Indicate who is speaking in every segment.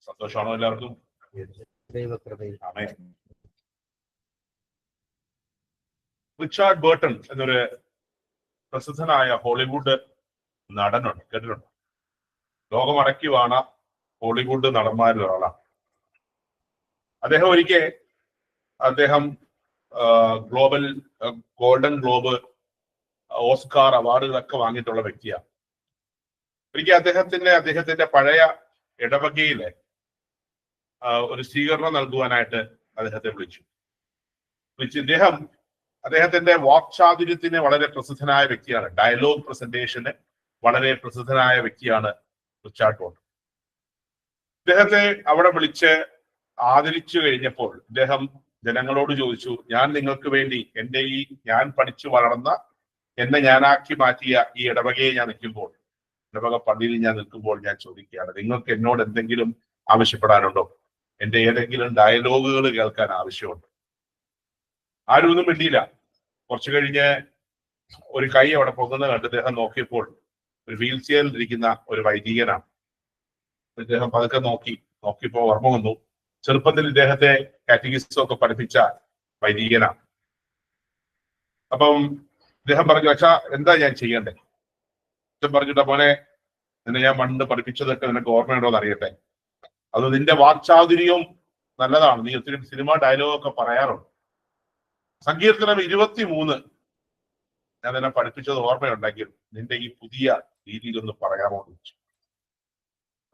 Speaker 1: സന്തോഷമാണോ എല്ലാവർക്കും? Richard Burton എന്നൊരു പ്രസിദ്ധനായ ഹോളിവുഡ് നടനുണ്ട്, കേട്ടിട്ടുണ്ട്? ലോകമടക്കി വാണ ഹോളിവുഡ് നടന്മാരിൽ ഒരാളാണ്. അദ്ദേഹം ഗ്ലോബൽ ഗോൾഡൻ ഗ്ലോബ്, ഓസ്കാർ അവാർഡുകളൊക്കെ വാങ്ങിയിട്ടുള്ള വ്യക്തിയാണ്. ഒരിക്കൽ അദ്ദേഹത്തിന്റെ പഴയ ഇടവകയിലെ ഒരു സ്വീകരണം നൽകുവാനായിട്ട് അദ്ദേഹത്തെ വിളിച്ചു. അദ്ദേഹത്തിന്റെ വാക്ചാതുര്യത്തിന് വളരെ പ്രസിദ്ധനായ വ്യക്തിയാണ്. ഡയലോഗ് പ്രസന്റേഷന് വളരെ പ്രസിദ്ധനായ വ്യക്തിയാണ് റിച്ചാർഡ് ബർട്ടൺ. ഇദ്ദേഹത്തെ അവിടെ വിളിച്ച് ആദരിച്ചു കഴിഞ്ഞപ്പോൾ ഇദ്ദേഹം ജനങ്ങളോട് ചോദിച്ചു, ഞാൻ നിങ്ങൾക്ക് വേണ്ടി ഞാൻ പഠിച്ചു വളർന്ന, എന്നെ ഞാനാക്കി മാറ്റിയ ഈ ഇടവകയെ ഞാൻ നിൽക്കുമ്പോൾ, ഇടവക പള്ളിയിൽ ഞാൻ നിൽക്കുമ്പോൾ ഞാൻ ചോദിക്കുകയാണ്, നിങ്ങൾക്ക് എന്നോട് എന്തെങ്കിലും ആവശ്യപ്പെടാനുണ്ടോ? എന്റെ ഏതെങ്കിലും ഡയലോഗുകൾ കേൾക്കാൻ ആവശ്യമുണ്ട്? ആരും ഒന്നും മിണ്ടിയില്ല. കുറച്ചു കഴിഞ്ഞ് ഒരു കൈ അവിടെ പൊങ്ങുന്നത് കണ്ട് ഇദ്ദേഹം നോക്കിയപ്പോൾ ഒരു വീൽ ചെയറിൽ ഇരിക്കുന്ന ഒരു വൈദികനാണ്. ഇദ്ദേഹം പതുക്കെ നോക്കിയപ്പോ ഓർമ്മ വന്നു, ചെറുപ്പത്തിൽ ഇദ്ദേഹത്തെ കാറ്റഗിസം ഒക്കെ പഠിപ്പിച്ച വൈദികനാണ്. അപ്പം ഇദ്ദേഹം പറഞ്ഞു, അച്ഛാ എന്താ ഞാൻ ചെയ്യണ്ടേ? അച്ഛൻ പറഞ്ഞിട്ട്, മോനെ, നിന്നെ ഞാൻ പണ്ട് പഠിപ്പിച്ചതൊക്കെ നിനക്ക് ഓർമ്മയുണ്ടോ എന്ന് അറിയട്ടെ. അത് നിന്റെ വാക്ചാതുര്യവും നല്ലതാണ്, നീ ഒത്തിരി സിനിമ ഡയലോഗൊക്കെ പറയാറുണ്ട്. സങ്കീർത്തനം 23 ഞാൻ നിന്നെ പഠിപ്പിച്ചത് ഓർമ്മയുണ്ടെങ്കിൽ നിന്റെ ഈ പുതിയ രീതിയിലൊന്ന് പറയാമോ എന്ന് ചോദിച്ചു.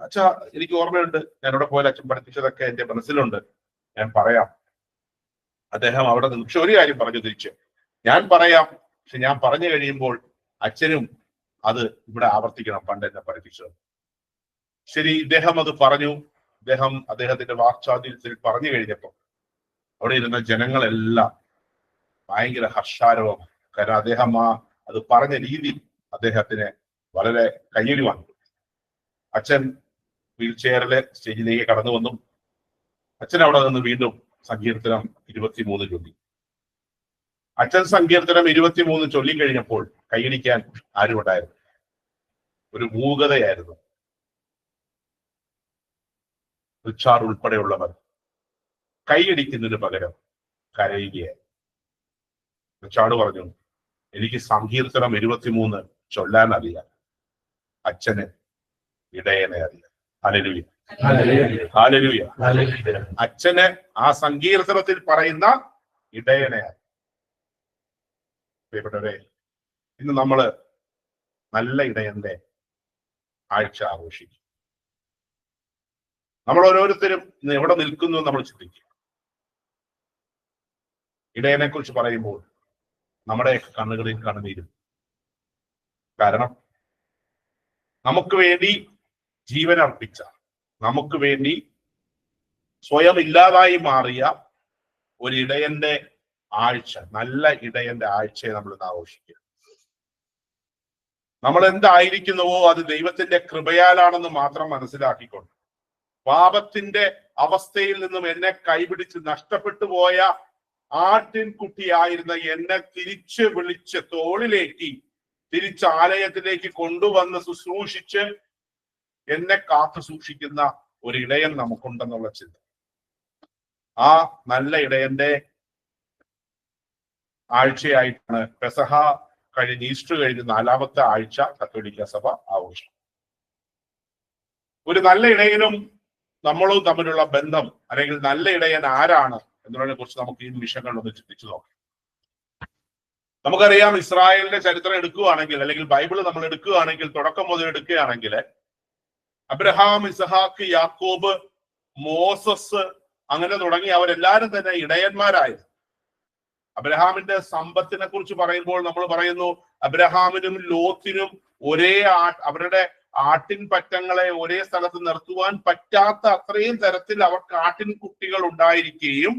Speaker 1: അച്ഛാ, എനിക്ക് ഓർമ്മയുണ്ട്, ഞാൻ ഇവിടെ പോയാൽ അച്ഛൻ പഠിപ്പിച്ചതൊക്കെ എന്റെ മനസ്സിലുണ്ട്, ഞാൻ പറയാം. അദ്ദേഹം അവിടെ നിന്ന് പക്ഷെ ഒരു കാര്യം പറഞ്ഞു തിരിച്ച്, ഞാൻ പറയാം, പക്ഷെ ഞാൻ പറഞ്ഞു കഴിയുമ്പോൾ അച്ഛനും അത് ഇവിടെ ആവർത്തിക്കണം, പണ്ട് എന്നെ പഠിപ്പിച്ചത്. ശരി, ഇദ്ദേഹം അത് പറഞ്ഞു. അദ്ദേഹത്തിന്റെ വാക്ചാതുര്യത്തിൽ പറഞ്ഞു കഴിഞ്ഞപ്പോൾ അവിടെ ഇരുന്ന ജനങ്ങളെല്ലാം ഭയങ്കര ഹർഷാരവമാണ്. കാരണം അദ്ദേഹം അത് പറഞ്ഞ രീതി അദ്ദേഹത്തിന് വളരെ കയ്യടി വന്നു. അച്ഛൻ വീൽ ചെയറിലെ സ്റ്റേജിലേക്ക് കടന്നു വന്നു. അച്ഛൻ അവിടെ നിന്ന് വീണ്ടും സങ്കീർത്തനം 23 ചൊല്ലി. അച്ഛൻ സങ്കീർത്തനം 23 ചൊല്ലിക്കഴിഞ്ഞപ്പോൾ കൈയടിക്കാൻ ആരും ഉണ്ടായിരുന്നു. ഒരു മൂകതയായിരുന്നു. റിച്ചാർഡ് ഉൾപ്പെടെയുള്ളവർ കൈയടിക്കുന്നതിന് പകരം കരയുകയായി. റിച്ചാർഡ് പറഞ്ഞു, എനിക്ക് സങ്കീർത്തനം 23 ചൊല്ലാൻ അറിയാം, അച്ഛന് ഇടയനെ അറിയാം. Hallelujah, hallelujah. അച്ഛന് ആ സങ്കീർത്തനത്തിൽ പറയുന്ന ഇടയനെ അറിയാം. പ്രിയപ്പെട്ടവരെ, ഇന്ന് നമ്മള് നല്ല ഇടയന്റെ ആഴ്ച ആഘോഷിക്കും. നമ്മൾ ഓരോരുത്തരും ഇന്ന് എവിടെ നിൽക്കുന്നു നമ്മൾ ചിന്തിക്കുക. ഇടയനെ കുറിച്ച് പറയുമ്പോൾ നമ്മുടെ കണ്ണുകളിൽ കണ്ണുനീരും. കാരണം നമുക്ക് വേണ്ടി ജീവൻ അർപ്പിച്ച, നമുക്ക് വേണ്ടി സ്വയം ഇല്ലാതായി മാറിയ ഒരു ഇടയന്റെ ആഴ്ച, നല്ല ഇടയന്റെ ആഴ്ചയെ നമ്മൾ ഇന്ന് ആഘോഷിക്കുക. നമ്മൾ എന്തായിരിക്കുന്നുവോ അത് ദൈവത്തിന്റെ കൃപയാലാണെന്ന് മാത്രം മനസ്സിലാക്കിക്കൊണ്ട്, പാപത്തിന്റെ അവസ്ഥയിൽ നിന്നും എന്നെ കൈപിടിച്ച് നഷ്ടപ്പെട്ടു പോയ ആട്ടിൻകുട്ടിയായിരുന്ന എന്നെ തിരിച്ച് വിളിച്ച് തോളിലേറ്റി തിരിച്ച് ആലയത്തിലേക്ക് കൊണ്ടുവന്ന് ശുശ്രൂഷിച്ച് എന്നെ കാത്തു സൂക്ഷിക്കുന്ന ഒരു ഇടയൻ നമുക്കുണ്ടെന്നുള്ള ചിന്ത, ആ നല്ല ഇടയന്റെ ആഴ്ചയായിട്ടാണ് പെസഹ കഴിഞ്ഞ് ഈസ്റ്റർ കഴിഞ്ഞ് 4ാമത്തെ ആഴ്ച കത്തോലിക്ക സഭ ആഘോഷം. ഒരു നല്ല ഇടയനും നമ്മളും തമ്മിലുള്ള ബന്ധം, അല്ലെങ്കിൽ നല്ല ഇടയൻ ആരാണ് എന്നതിനെ കുറിച്ച് നമുക്ക് ഈ നിമിഷങ്ങളിലൊന്ന് ചിന്തിച്ചു നോക്കാം. നമുക്കറിയാം, ഇസ്രായേലിന്റെ ചരിത്രം എടുക്കുകയാണെങ്കിൽ, അല്ലെങ്കിൽ ബൈബിള് നമ്മൾ എടുക്കുകയാണെങ്കിൽ, തുടക്കം മുതൽ എടുക്കുകയാണെങ്കിൽ, അബ്രഹാം, ഇസഹാക്ക്, യാക്കോബ്, മോസസ്, അങ്ങനെ തുടങ്ങി അവരെല്ലാരും തന്നെ ഇടയന്മാരായിരുന്നു. അബ്രഹാമിന്റെ സമ്പത്തിനെ കുറിച്ച് പറയുമ്പോൾ നമ്മൾ പറയുന്നു, അബ്രഹാമിനും ലോത്തിനും അവരുടെ ആട്ടിൻ പറ്റങ്ങളെ ഒരേ സ്ഥലത്ത് നിർത്തുവാൻ പറ്റാത്ത അത്രയും തരത്തിൽ അവർക്ക് ആട്ടിൻ കുട്ടികൾ ഉണ്ടായിരിക്കുകയും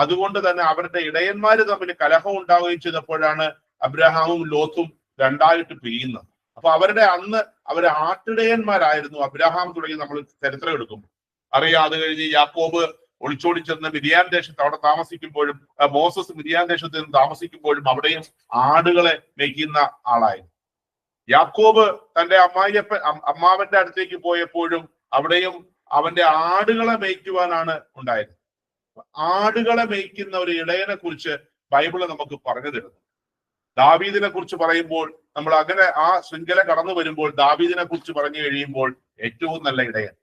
Speaker 1: അതുകൊണ്ട് തന്നെ അവരുടെ ഇടയന്മാര് തമ്മിൽ കലഹം ഉണ്ടാവുകയും ചെയ്തപ്പോഴാണ് അബ്രഹാമും ലോത്തും രണ്ടായിട്ട് പിരിയുന്നത്. അപ്പൊ അവര് ആട്ടിടയന്മാരായിരുന്നു അബ്രഹാം തുടങ്ങി നമ്മൾ ചരിത്രം എടുക്കും. അറിയാം, അത് കഴിഞ്ഞ് യാക്കോബ് ഒളിച്ചോടി ചെന്ന് മിദ്യാൻ ദേശത്ത് അവിടെ താമസിക്കുമ്പോഴും, മോസസ് മിദ്യാൻ ദേശത്ത് നിന്ന് താമസിക്കുമ്പോഴും അവിടെയും ആടുകളെ മേയ്ക്കുന്ന ആളായിരുന്നു. യാക്കോബ് തന്റെ അമ്മാവന്റെ അടുത്തേക്ക് പോയപ്പോഴും അവിടെയും അവന്റെ ആടുകളെ മേയ്ക്കുവാനാണ് ഉണ്ടായത്. ആടുകളെ മേയ്ക്കുന്ന ഒരു ഇടയനെ കുറിച്ച് ബൈബിള് നമുക്ക് പറഞ്ഞു തരുന്നു. ദാവീദിനെ കുറിച്ച് പറയുമ്പോൾ നമ്മൾ അങ്ങനെ ആ ശൃംഖല കടന്നു വരുമ്പോൾ ദാവീദിനെ കുറിച്ച് പറഞ്ഞു കഴിയുമ്പോൾ ഏറ്റവും നല്ല ഇടയൻ,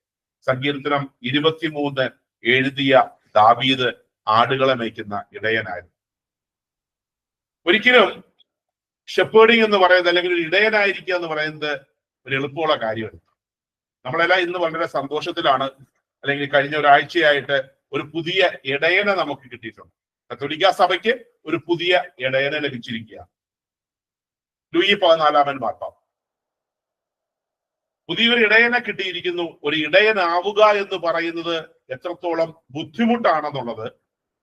Speaker 1: സങ്കീർത്തനം 23 എഴുതിയ ദാവീദ് ആടുകളെ മേയ്ക്കുന്ന ഇടയനായിരുന്നു. ഒരിക്കലും ഷെപ്പേർഡിങ് എന്ന് പറയുന്നത് അല്ലെങ്കിൽ ഒരു ഇടയനായിരിക്കുക എന്ന് പറയുന്നത് ഒരു എളുപ്പമുള്ള കാര്യമല്ല. നമ്മളെല്ലാം ഇന്ന് വളരെ സന്തോഷത്തിലാണ്. അല്ലെങ്കിൽ കഴിഞ്ഞ ഒരാഴ്ചയായിട്ട് ഒരു പുതിയ ഇടയനെ നമുക്ക് കിട്ടിയിട്ടുണ്ട്. കത്തോലിക്കാ സഭയ്ക്ക് ഒരു പുതിയ ഇടയനെ ലഭിച്ചിരിക്കുകയാണ്. ലൂയി 14 മാർപ്പാപ്പ പുതിയൊരു ഇടയനെ കിട്ടിയിരിക്കുന്നു. ഒരു ഇടയനാവുക എന്ന് പറയുന്നത് എത്രത്തോളം ബുദ്ധിമുട്ടാണെന്നുള്ളത്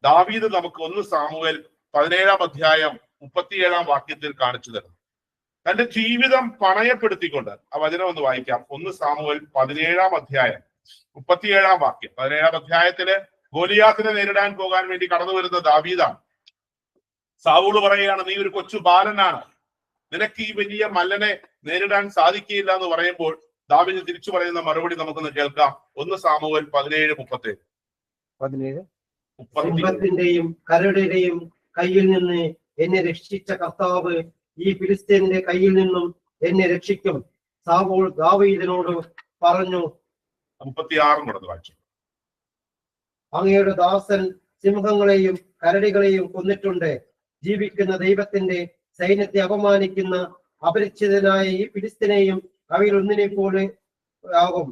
Speaker 1: ദാവീദ് നമുക്ക് 1 സാമുവേൽ 17 അധ്യായം 37 വാക്യത്തിൽ കാണിച്ചു തരുന്നു. തന്റെ ജീവിതം പണയപ്പെടുത്തിക്കൊണ്ട് ആ വചനം ഒന്ന് വായിക്കാം. 1 സാമുവേൽ 17 അധ്യായം 37 വാക്യം. 17 അധ്യായത്തില് ഗോലിയാത്തിനെ നേരിടാൻ പോകാൻ വേണ്ടി കടന്നു വരുന്ന ദാവീദാണ്. സാവൂള് പറയുകയാണ്, നീ ഒരു കൊച്ചു ബാലനാണ്, നിനക്ക് ഈ വലിയ മല്ലനെ നേരിടാൻ സാധിക്കില്ല എന്ന് പറയുമ്പോൾ ദാവീദ് തിരിച്ചു പറയുന്ന മറുപടി നമുക്കൊന്ന് കേൾക്കാം. 1 സാമുവേൽ 17:37.
Speaker 2: സിംഹത്തിന്റെയും കരടിയുടെയും കയ്യിൽ നിന്ന് എന്നെ രക്ഷിച്ച കർത്താവ് ഈ ഫിലിസ്തീനിന്റെ കയ്യിൽ നിന്നും എന്നെ രക്ഷിക്കും. സാവൂൾ ദാവീദിനോട് പറഞ്ഞു.
Speaker 1: 36 കൊടുത്ത് വായിച്ചു.
Speaker 2: അങ്ങയുടെ ദാസൻ സിംഹങ്ങളെയും കരടികളെയും കൊന്നിട്ടുണ്ട്. ജീവിക്കുന്ന ദൈവത്തിന്റെ സൈന്യത്തെ അപമാനിക്കുന്ന അപരിചിതനായ ഈ ഫിലിസ്തീനെയും അവയിൽ ഒന്നിനെ പോലെ ആകും.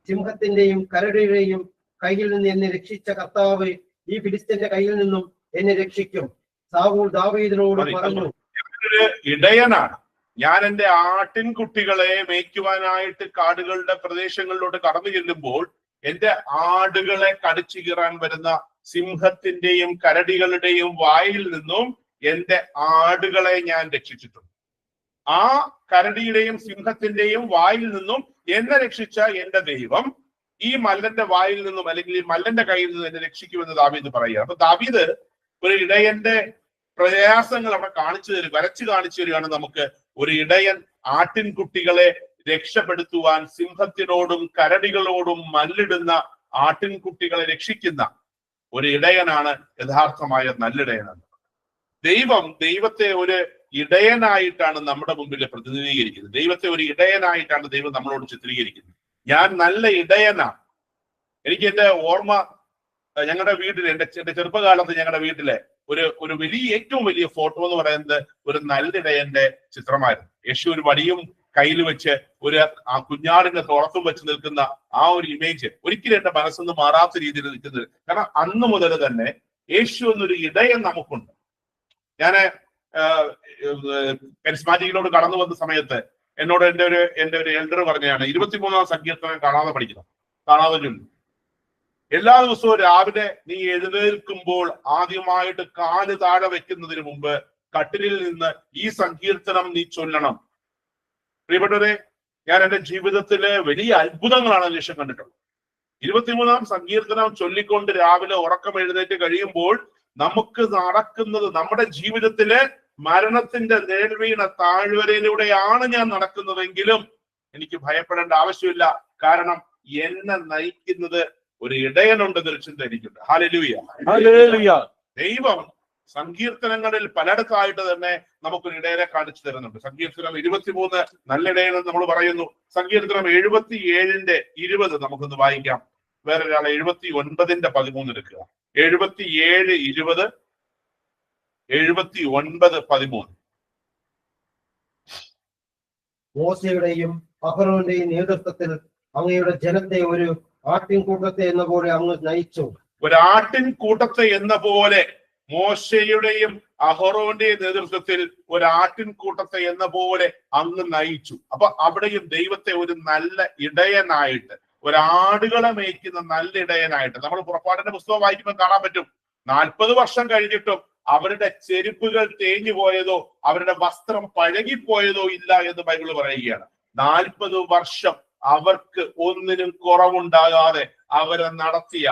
Speaker 2: സിംഹത്തിന്റെയും കരടിയുടെയും കയ്യിൽ നിന്ന് എന്നെ രക്ഷിച്ച കർത്താവ് ഈ ഫിലിസ്തീന്റെ കയ്യിൽ നിന്നും എന്നെ രക്ഷിക്കും. സാവൂൾ ദാവീദിനോട് പറഞ്ഞു,
Speaker 1: ഇടയനാണ് ഞാൻ. എന്റെ ആട്ടിൻകുട്ടികളെ മേയ്ക്കുവാനായിട്ട് കാടുകളുടെ പ്രദേശങ്ങളിലോട്ട് കടന്നു ചെല്ലുമ്പോൾ എന്റെ ആടുകളെ കടിച്ചു കീറാൻ വരുന്ന സിംഹത്തിന്റെയും കരടികളുടെയും വായിൽ നിന്നും എന്റെ ആടുകളെ ഞാൻ രക്ഷിച്ചിട്ടുണ്ട്. ആ കരടിയുടെയും സിംഹത്തിന്റെയും വായിൽ നിന്നും എന്നെ രക്ഷിച്ച എന്റെ ദൈവം ഈ മല്ലന്റെ വായിൽ നിന്നും അല്ലെങ്കിൽ ഈ മല്ലന്റെ കയ്യിൽ നിന്നും എന്നെ രക്ഷിക്കുമെന്ന് ദാവീദ് പറയുക. അപ്പൊ ദാവീദ് ഒരു ഇടയന്റെ പ്രയാസങ്ങൾ അവിടെ വരച്ചു കാണിച്ചു തരികയാണ് നമുക്ക്. ഒരു ഇടയൻ ആട്ടിൻകുട്ടികളെ രക്ഷപ്പെടുത്തുവാൻ സിംഹത്തിനോടും കരടികളോടും മല്ലിടുന്ന ആട്ടിൻകുട്ടികളെ രക്ഷിക്കുന്ന ഒരു ഇടയനാണ് യഥാർത്ഥമായ നല്ലിടയനാണ്. ദൈവത്തെ ഒരു ഇടയനായിട്ടാണ് നമ്മുടെ മുമ്പിൽ പ്രതിനിധീകരിക്കുന്നത്. ദൈവത്തെ ഒരു ഇടയനായിട്ടാണ് ദൈവം നമ്മളോട് ചിത്രീകരിക്കുന്നത്. ഞാൻ നല്ല ഇടയനാണ്. എനിക്ക് എന്റെ ഓർമ്മ, ഞങ്ങളുടെ വീട്ടിൽ എന്റെ ചെറുപ്പകാലത്ത് ഞങ്ങളുടെ വീട്ടിലെ ഒരു ഏറ്റവും വലിയ ഫോട്ടോ എന്ന് പറയുന്നത് ഒരു നല്ലിടയന്റെ ചിത്രമായിരുന്നു. യേശു ഒരു വടിയും കയ്യിൽ വെച്ച് ആ കുഞ്ഞാടിന്റെ തോളത്തും വെച്ച് നിൽക്കുന്ന ആ ഒരു ഇമേജ് ഒരിക്കലും എന്റെ മനസ്സൊന്ന് മാറാത്ത രീതിയിൽ നിൽക്കുന്നത്. കാരണം അന്ന് മുതൽ തന്നെ യേശു എന്നൊരു ഇടയൻ നമുക്കുണ്ട്. ഞാന് കരിസ്മാറ്റിക്കിലോട് കടന്നു വന്ന സമയത്ത് എന്നോട് എന്റെ ഒരു എൽഡർ പറഞ്ഞതാണ്, 23 സങ്കീർത്തനം കാണാതെ ചൊല്ലു. എല്ലാ ദിവസവും രാവിലെ നീ എഴുന്നേൽക്കുമ്പോൾ ആദ്യമായിട്ട് കാല് താഴെ വെക്കുന്നതിന് മുമ്പ് കട്ടിലിൽ നിന്ന് ഈ സങ്കീർത്തനം നീ ചൊല്ലണം. പ്രിയപ്പെട്ടവരെ, ഞാൻ എന്റെ ജീവിതത്തിലെ വലിയ അത്ഭുതങ്ങളാണ് ലക്ഷ്യം കണ്ടിട്ടുള്ളത്. 23 സങ്കീർത്തനം ചൊല്ലിക്കൊണ്ട് രാവിലെ ഉറക്കം എഴുന്നേറ്റ് കഴിയുമ്പോൾ നമുക്ക് നടക്കുന്നത്, നമ്മുടെ ജീവിതത്തിലെ മരണത്തിന്റെ നേർവീണ താഴ്വരയിലൂടെയാണ് ഞാൻ നടക്കുന്നതെങ്കിലും എനിക്ക് ഭയപ്പെടേണ്ട ആവശ്യമില്ല. കാരണം എന്നെ നയിക്കുന്നത് ഒരു ഇടയനുണ്ടെന്നൊരു ചിന്ത എനിക്കുണ്ട്. ഹല്ലേലൂയ. ദൈവം സങ്കീർത്തനങ്ങളിൽ പലയിടത്തായിട്ട് തന്നെ നമുക്കൊരു ഇടയനെ കാണിച്ചു തരുന്നുണ്ട്. സങ്കീർത്തനം 23 നല്ല ഇടയനെന്ന് നമ്മൾ പറയുന്നു. സങ്കീർത്തനം 77:20 നമുക്കൊന്ന് വായിക്കാം. വേറൊരാളെ 79:13 എടുക്കുക. 77:20, 79:13.
Speaker 2: മോശയുടെയും അഹരോന്റെയും നേതൃത്വത്തിൽ അങ്ങയുടെ ജനത്തെ ഒരു ആട്ടിൻകൂട്ടത്തെ എന്ന പോലെ അങ്ങ് നയിച്ചു.
Speaker 1: ഒരു ആട്ടിൻകൂട്ടത്തെ എന്ന പോലെ മോശയുടെയും അഹരോന്റെയും നേതൃത്വത്തിൽ ഒരു ആട്ടിൻകൂട്ടത്തെ എന്ന പോലെ അങ്ങ് നയിച്ചു. അപ്പൊ അവിടെയും ദൈവത്തെ ഒരു നല്ല ഇടയനായിട്ട്, ഒരു ആടുകളെ മേയ്ക്കുന്ന നല്ല ഇടയനായിട്ട് നമ്മൾ പുറപ്പാടിന്റെ പുസ്തകം വായിക്കുമ്പോൾ കാണാൻ പറ്റും. 40 വർഷം കഴിഞ്ഞിട്ടും അവരുടെ ചെരുപ്പുകൾ തേഞ്ഞു പോയതോ അവരുടെ വസ്ത്രം പഴകിപ്പോയതോ ഇല്ല എന്ന് ബൈബിള് പറയുകയാണ്. 40 വർഷം അവർക്ക് ഒന്നിനും കുറവുണ്ടാകാതെ അവരെ നടത്തിയ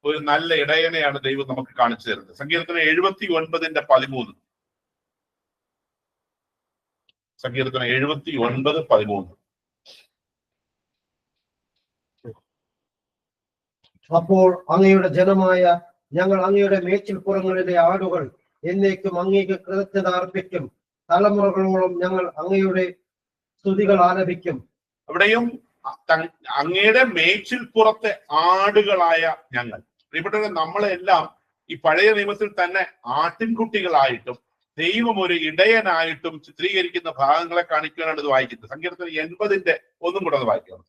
Speaker 1: ഒരു നല്ല ഇടയനെയാണ് ദൈവം നമുക്ക് കാണിച്ചു തരുന്നത്. സങ്കീർത്തനം 79:13. സങ്കീർത്തനം 79:13.
Speaker 2: അപ്പോൾ അങ്ങയുടെ ജനമായ ഞങ്ങൾ അങ്ങയുടെ മേച്ചിൽപ്പുറങ്ങളിലെ ആടുകൾ എന്നേക്കും അങ്ങേക്ക് കൃതജ്ഞത അർപ്പിക്കും. തലമുറകളോളം ഞങ്ങൾ അങ്ങയുടെ സ്തുതികൾ ആലപിക്കും.
Speaker 1: അവിടെയും അങ്ങയുടെ മേച്ചിൽപ്പുറത്തെ ആടുകളായ ഞങ്ങൾ, പ്രിയപ്പെട്ടവരെ, നമ്മളെല്ലാം ഈ പഴയ നിയമത്തിൽ തന്നെ ആട്ടിൻകുട്ടികളായിട്ടും ദൈവം ഒരു ഇടയനായിട്ടും ചിത്രീകരിക്കുന്ന ഭാഗങ്ങളെ കാണിക്കാനാണ് ഇത് വായിക്കുന്നത്. സങ്കീർത്തനം 80 ഒന്നും കൂടെ ഒന്ന് വായിക്കണം.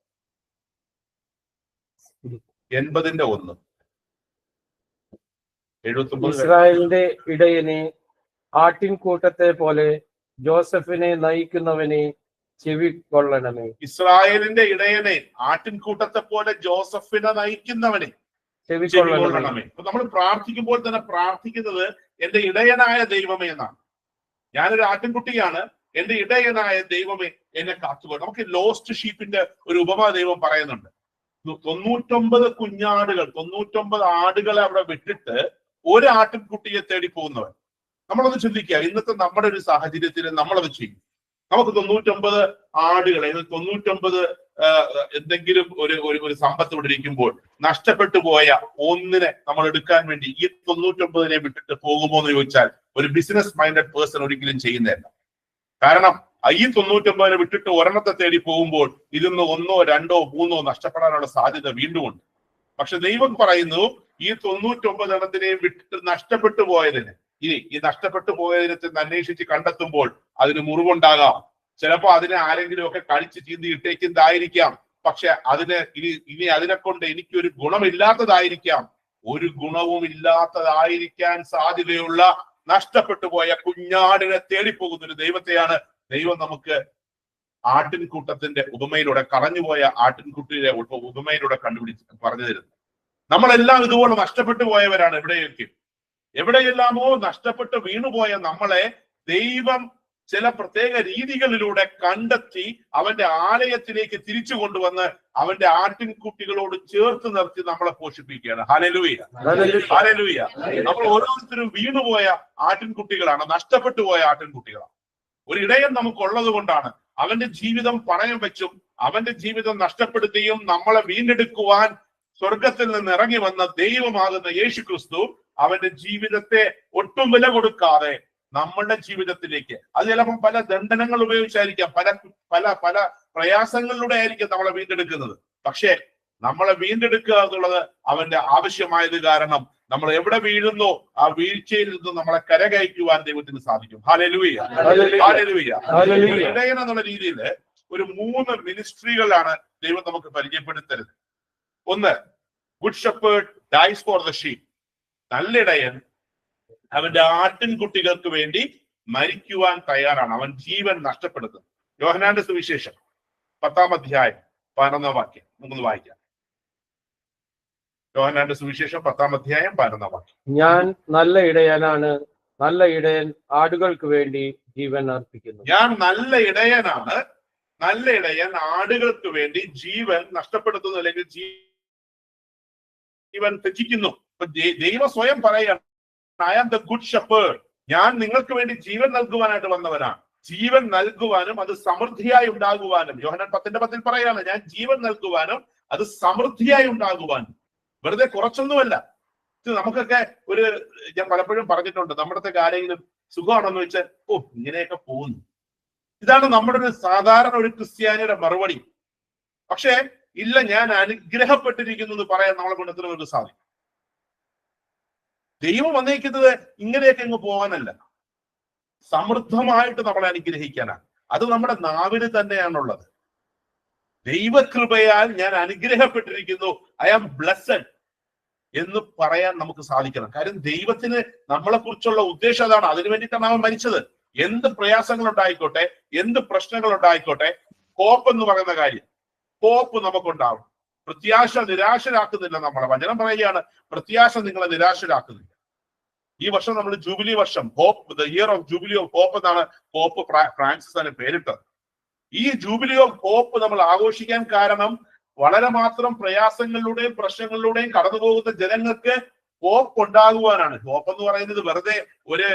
Speaker 1: 80 1.
Speaker 3: ഇസ്രായേലിന്റെ ഇടയനെ, ആട്ടിൻകൂട്ടത്തെ പോലെ ജോസഫിനെ നയിക്കുന്നവനെ ചെവിക്കൊള്ളണമേ.
Speaker 1: ഇസ്രായേലിന്റെ ഇടയനെ, ആട്ടിൻകൂട്ടത്തെ പോലെ ജോസഫിനെ നയിക്കുന്നവനെ ചെവിക്കൊള്ളണമേ. അപ്പൊ നമ്മൾ പ്രാർത്ഥിക്കുമ്പോൾ തന്നെ പ്രാർത്ഥിക്കുന്നത് എന്റെ ഇടയനായ ദൈവമേ എന്നാണ്. ഞാനൊരു ആട്ടിൻകുട്ടിയാണ്, എന്റെ ഇടയനായ ദൈവമേ എന്നെ കാത്തുകൊള്ളണം. നമുക്ക് ലോസ്റ്റ് ഷീപ്പിന്റെ ഒരു ഉപമ ദൈവം പറയുന്നുണ്ട്. 99 കുഞ്ഞാടുകൾ, 99 ആടുകളെ അവിടെ വിട്ടിട്ട് ഒരു ആട്ടിൻകുട്ടിയെ തേടി പോകുന്നവൻ. നമ്മളൊന്ന് ചിന്തിക്കുക, ഇന്നത്തെ നമ്മുടെ ഒരു സാഹചര്യത്തിൽ നമ്മളത് ചെയ്യും. നമുക്ക് 99 ആടുകളെ, 99 എന്തെങ്കിലും ഒരു സമ്പത്ത് ഇവിടെ ഇരിക്കുമ്പോൾ നഷ്ടപ്പെട്ടു പോയ ഒന്നിനെ നമ്മൾ എടുക്കാൻ വേണ്ടി ഈ 99 വിട്ടിട്ട് പോകുമോ എന്ന് ചോദിച്ചാൽ ഒരു ബിസിനസ് മൈൻഡഡ് പേഴ്സൺ ഒരിക്കലും ചെയ്യുന്നില്ല. കാരണം ഈ 99 വിട്ടിട്ട് ഒരെണ്ണത്തെ തേടി പോകുമ്പോൾ ഇതിന്ന് 1, 2, 3 നഷ്ടപ്പെടാനുള്ള സാധ്യത വീണ്ടും ഉണ്ട്. പക്ഷെ ദൈവം പറയുന്നു, ഈ 99 എണ്ണത്തിനെയും വിട്ടിട്ട് നഷ്ടപ്പെട്ടു പോയതിന്, ഈ നഷ്ടപ്പെട്ടു പോയതിനെ അന്വേഷിച്ച് കണ്ടെത്തുമ്പോൾ അതിന് മുറിവുണ്ടാകാം. ചിലപ്പോ അതിനെ ആരെങ്കിലും ഒക്കെ കഴിച്ച് ചീന്തി ഇട്ടേക്കുന്നതായിരിക്കാം. പക്ഷെ ഇനി അതിനെ കൊണ്ട് എനിക്കൊരു ഗുണമില്ലാത്തതായിരിക്കാം. ഒരു ഗുണവും ഇല്ലാത്തതായിരിക്കാൻ സാധ്യതയുള്ള നഷ്ടപ്പെട്ടു പോയ കുഞ്ഞാടിനെ തേടിപ്പോകുന്ന ഒരു ദൈവത്തെയാണ് ദൈവം നമുക്ക് ആട്ടിൻകൂട്ടത്തിന്റെ ഉപമയിലൂടെ, കറഞ്ഞുപോയ ആട്ടിൻകുട്ടിയുടെ ഉപമയിലൂടെ പറഞ്ഞു തരുന്നത്. നമ്മളെല്ലാം ഇതുപോലെ നഷ്ടപ്പെട്ടു പോയവരാണ്. എവിടെയെല്ലാമോ നഷ്ടപ്പെട്ട് വീണുപോയ നമ്മളെ ദൈവം ചില പ്രത്യേക രീതികളിലൂടെ കണ്ടെത്തി അവന്റെ ആലയത്തിലേക്ക് തിരിച്ചു കൊണ്ടുവന്ന് അവന്റെ ആട്ടിൻകുട്ടികളോട് ചേർത്ത് നിർത്തി നമ്മളെ പോഷിപ്പിക്കുകയാണ്. Hallelujah, hallelujah. നമ്മൾ ഓരോരുത്തരും വീണുപോയ ആട്ടിൻകുട്ടികളാണ്, നഷ്ടപ്പെട്ടു പോയ ആട്ടിൻകുട്ടികളാണ്. ഒരു ഇടയൻ നമുക്കുള്ളത് കൊണ്ടാണ് അവന്റെ ജീവിതം പണയം വെച്ചും അവന്റെ ജീവിതം നഷ്ടപ്പെടുത്തിയും നമ്മളെ വീണ്ടെടുക്കുവാൻ സ്വർഗത്തിൽ നിന്ന് ഇറങ്ങി വന്ന ദൈവമാകുന്ന യേശു ക്രിസ്തു അവന്റെ ജീവിതത്തെ ഒട്ടും വില കൊടുക്കാതെ നമ്മളുടെ ജീവിതത്തിലേക്ക്, അത് ചിലപ്പോൾ പല ദണ്ഡനങ്ങൾ ഉപയോഗിച്ചായിരിക്കാം, പല പല പ്രയാസങ്ങളിലൂടെ ആയിരിക്കും നമ്മളെ വീണ്ടെടുക്കുന്നത്. പക്ഷേ നമ്മളെ വീണ്ടെടുക്കുക എന്നുള്ളത് അവന്റെ ആവശ്യമായത് കാരണം നമ്മൾ എവിടെ വീഴുന്നോ ആ വീഴ്ചയിൽ നിന്ന് നമ്മളെ കരകയറ്റുവാൻ ദൈവത്തിന് സാധിക്കും. Hallelujah, hallelujah. ഇടയൻ എന്നുള്ള രീതിയിൽ ഒരു 3 മിനിസ്ട്രികളാണ് ദൈവം നമുക്ക് പരിചയപ്പെടുത്തരുത്. ഒന്ന്, good shepherd dies for the sheep. നല്ലിടയൻ അവന്റെ ആട്ടിൻകുട്ടികൾക്ക് വേണ്ടി മരിക്കുവാൻ തയ്യാറാണ്, അവൻ ജീവൻ നഷ്ടപ്പെടുത്തും. യോഹന്നാന്റെ സുവിശേഷം 10-ാം അധ്യായം 11-ാം വാക്യം നമുക്കൊന്ന് വായിക്കാം. യോഹന്നാന്റെ സുവിശേഷം 10-ാം അധ്യായം 11-ാം വാക്യം.
Speaker 3: ഞാൻ നല്ല ഇടയനാണ്, നല്ല ഇടയൻ ആടുകൾക്ക് വേണ്ടി ജീവൻ അർപ്പിക്കുന്നു.
Speaker 1: ഞാൻ നല്ല ഇടയനാണ്, നല്ല ഇടയൻ ആടുകൾക്ക് വേണ്ടി ജീവൻ നഷ്ടപ്പെടുത്തുന്നു, അല്ലെങ്കിൽ ജീവൻ ത്യജിക്കുന്നു. അപ്പൊ ദൈവം സ്വയം പറയാണ്, I am the good shepherd. ഞാൻ നിങ്ങൾക്ക് വേണ്ടി ജീവൻ നൽകുവാനായിട്ട് വന്നവനാണ്. ജീവൻ നൽകുവാനും അത് സമൃദ്ധിയായി ഉണ്ടാകുവാനും. യോഹന്നാൻ 10:10 പറയാണ്, ഞാൻ ജീവൻ നൽകുവാനും അത് സമൃദ്ധിയായി ഉണ്ടാകുവാനും. വെറുതെ കുറച്ചൊന്നുമല്ല. നമുക്കൊക്കെ ഞാൻ പലപ്പോഴും പറഞ്ഞിട്ടുണ്ട്, നമ്മുടെ ആരെങ്കിലും സുഖമാണെന്ന് വെച്ചാൽ ഇങ്ങനെയൊക്കെ പോകുന്നു. ഇതാണ് നമ്മുടെ ഒരു സാധാരണ ഒരു ക്രിസ്ത്യാനിയുടെ മറുപടി. പക്ഷേ ഇല്ല, ഞാൻ അനുഗ്രഹപ്പെട്ടിരിക്കുന്നു എന്ന് പറയാൻ നമ്മളെ കൊണ്ട് എത്ര പേർക്ക് സാധിക്കും? ദൈവം വന്നേക്കുന്നത് ഇങ്ങനെയൊക്കെ അങ്ങ് പോകാനല്ല, സമൃദ്ധമായിട്ട് നമ്മളെ അനുഗ്രഹിക്കാനാണ്. അത് നമ്മുടെ നാവിന് തന്നെയാണുള്ളത്. ദൈവകൃപയാൽ ഞാൻ അനുഗ്രഹപ്പെട്ടിരിക്കുന്നു, ഐ ആം ബ്ലെസ്സഡ് എന്ന് പറയാൻ നമുക്ക് സാധിക്കണം. കാര്യം ദൈവത്തിന് നമ്മളെ കുറിച്ചുള്ള ഉദ്ദേശം അതാണ്. അതിനു വേണ്ടിയിട്ടാണ് അവൻ മരിച്ചത്. എന്ത് പ്രയാസങ്ങൾ ഉണ്ടായിക്കോട്ടെ, എന്ത് പ്രശ്നങ്ങൾ ഉണ്ടായിക്കോട്ടെ, ഹോപ്പ് എന്ന് പറയുന്ന കാര്യം, ഹോപ്പ് നമുക്കുണ്ടാവും. പ്രത്യാശ നിരാശരാക്കുന്നില്ല. നമ്മളെ വചനം പറയുകയാണ്, പ്രത്യാശ നിങ്ങളെ നിരാശരാക്കുന്നില്ല. ഈ വർഷം നമ്മൾ ജൂബിലി വർഷം, hope, the year of jubilee of hope എന്നാണ് പോപ്പ് ഫ്രാൻസിസ് തന്നെ പേരിട്ടത്. ഈ ജൂബിലി ഓഫ് ഹോപ്പ് നമ്മൾ ആഘോഷിക്കാൻ കാരണം വളരെ മാത്രം പ്രയാസങ്ങളിലൂടെയും പ്രശ്നങ്ങളിലൂടെയും കടന്നു പോകുന്ന ജനങ്ങൾക്ക് ഹോപ്പ് ഉണ്ടാകുവാനാണ്. ഹോപ്പ് എന്ന് പറയുന്നത് വെറുതെ ഒരു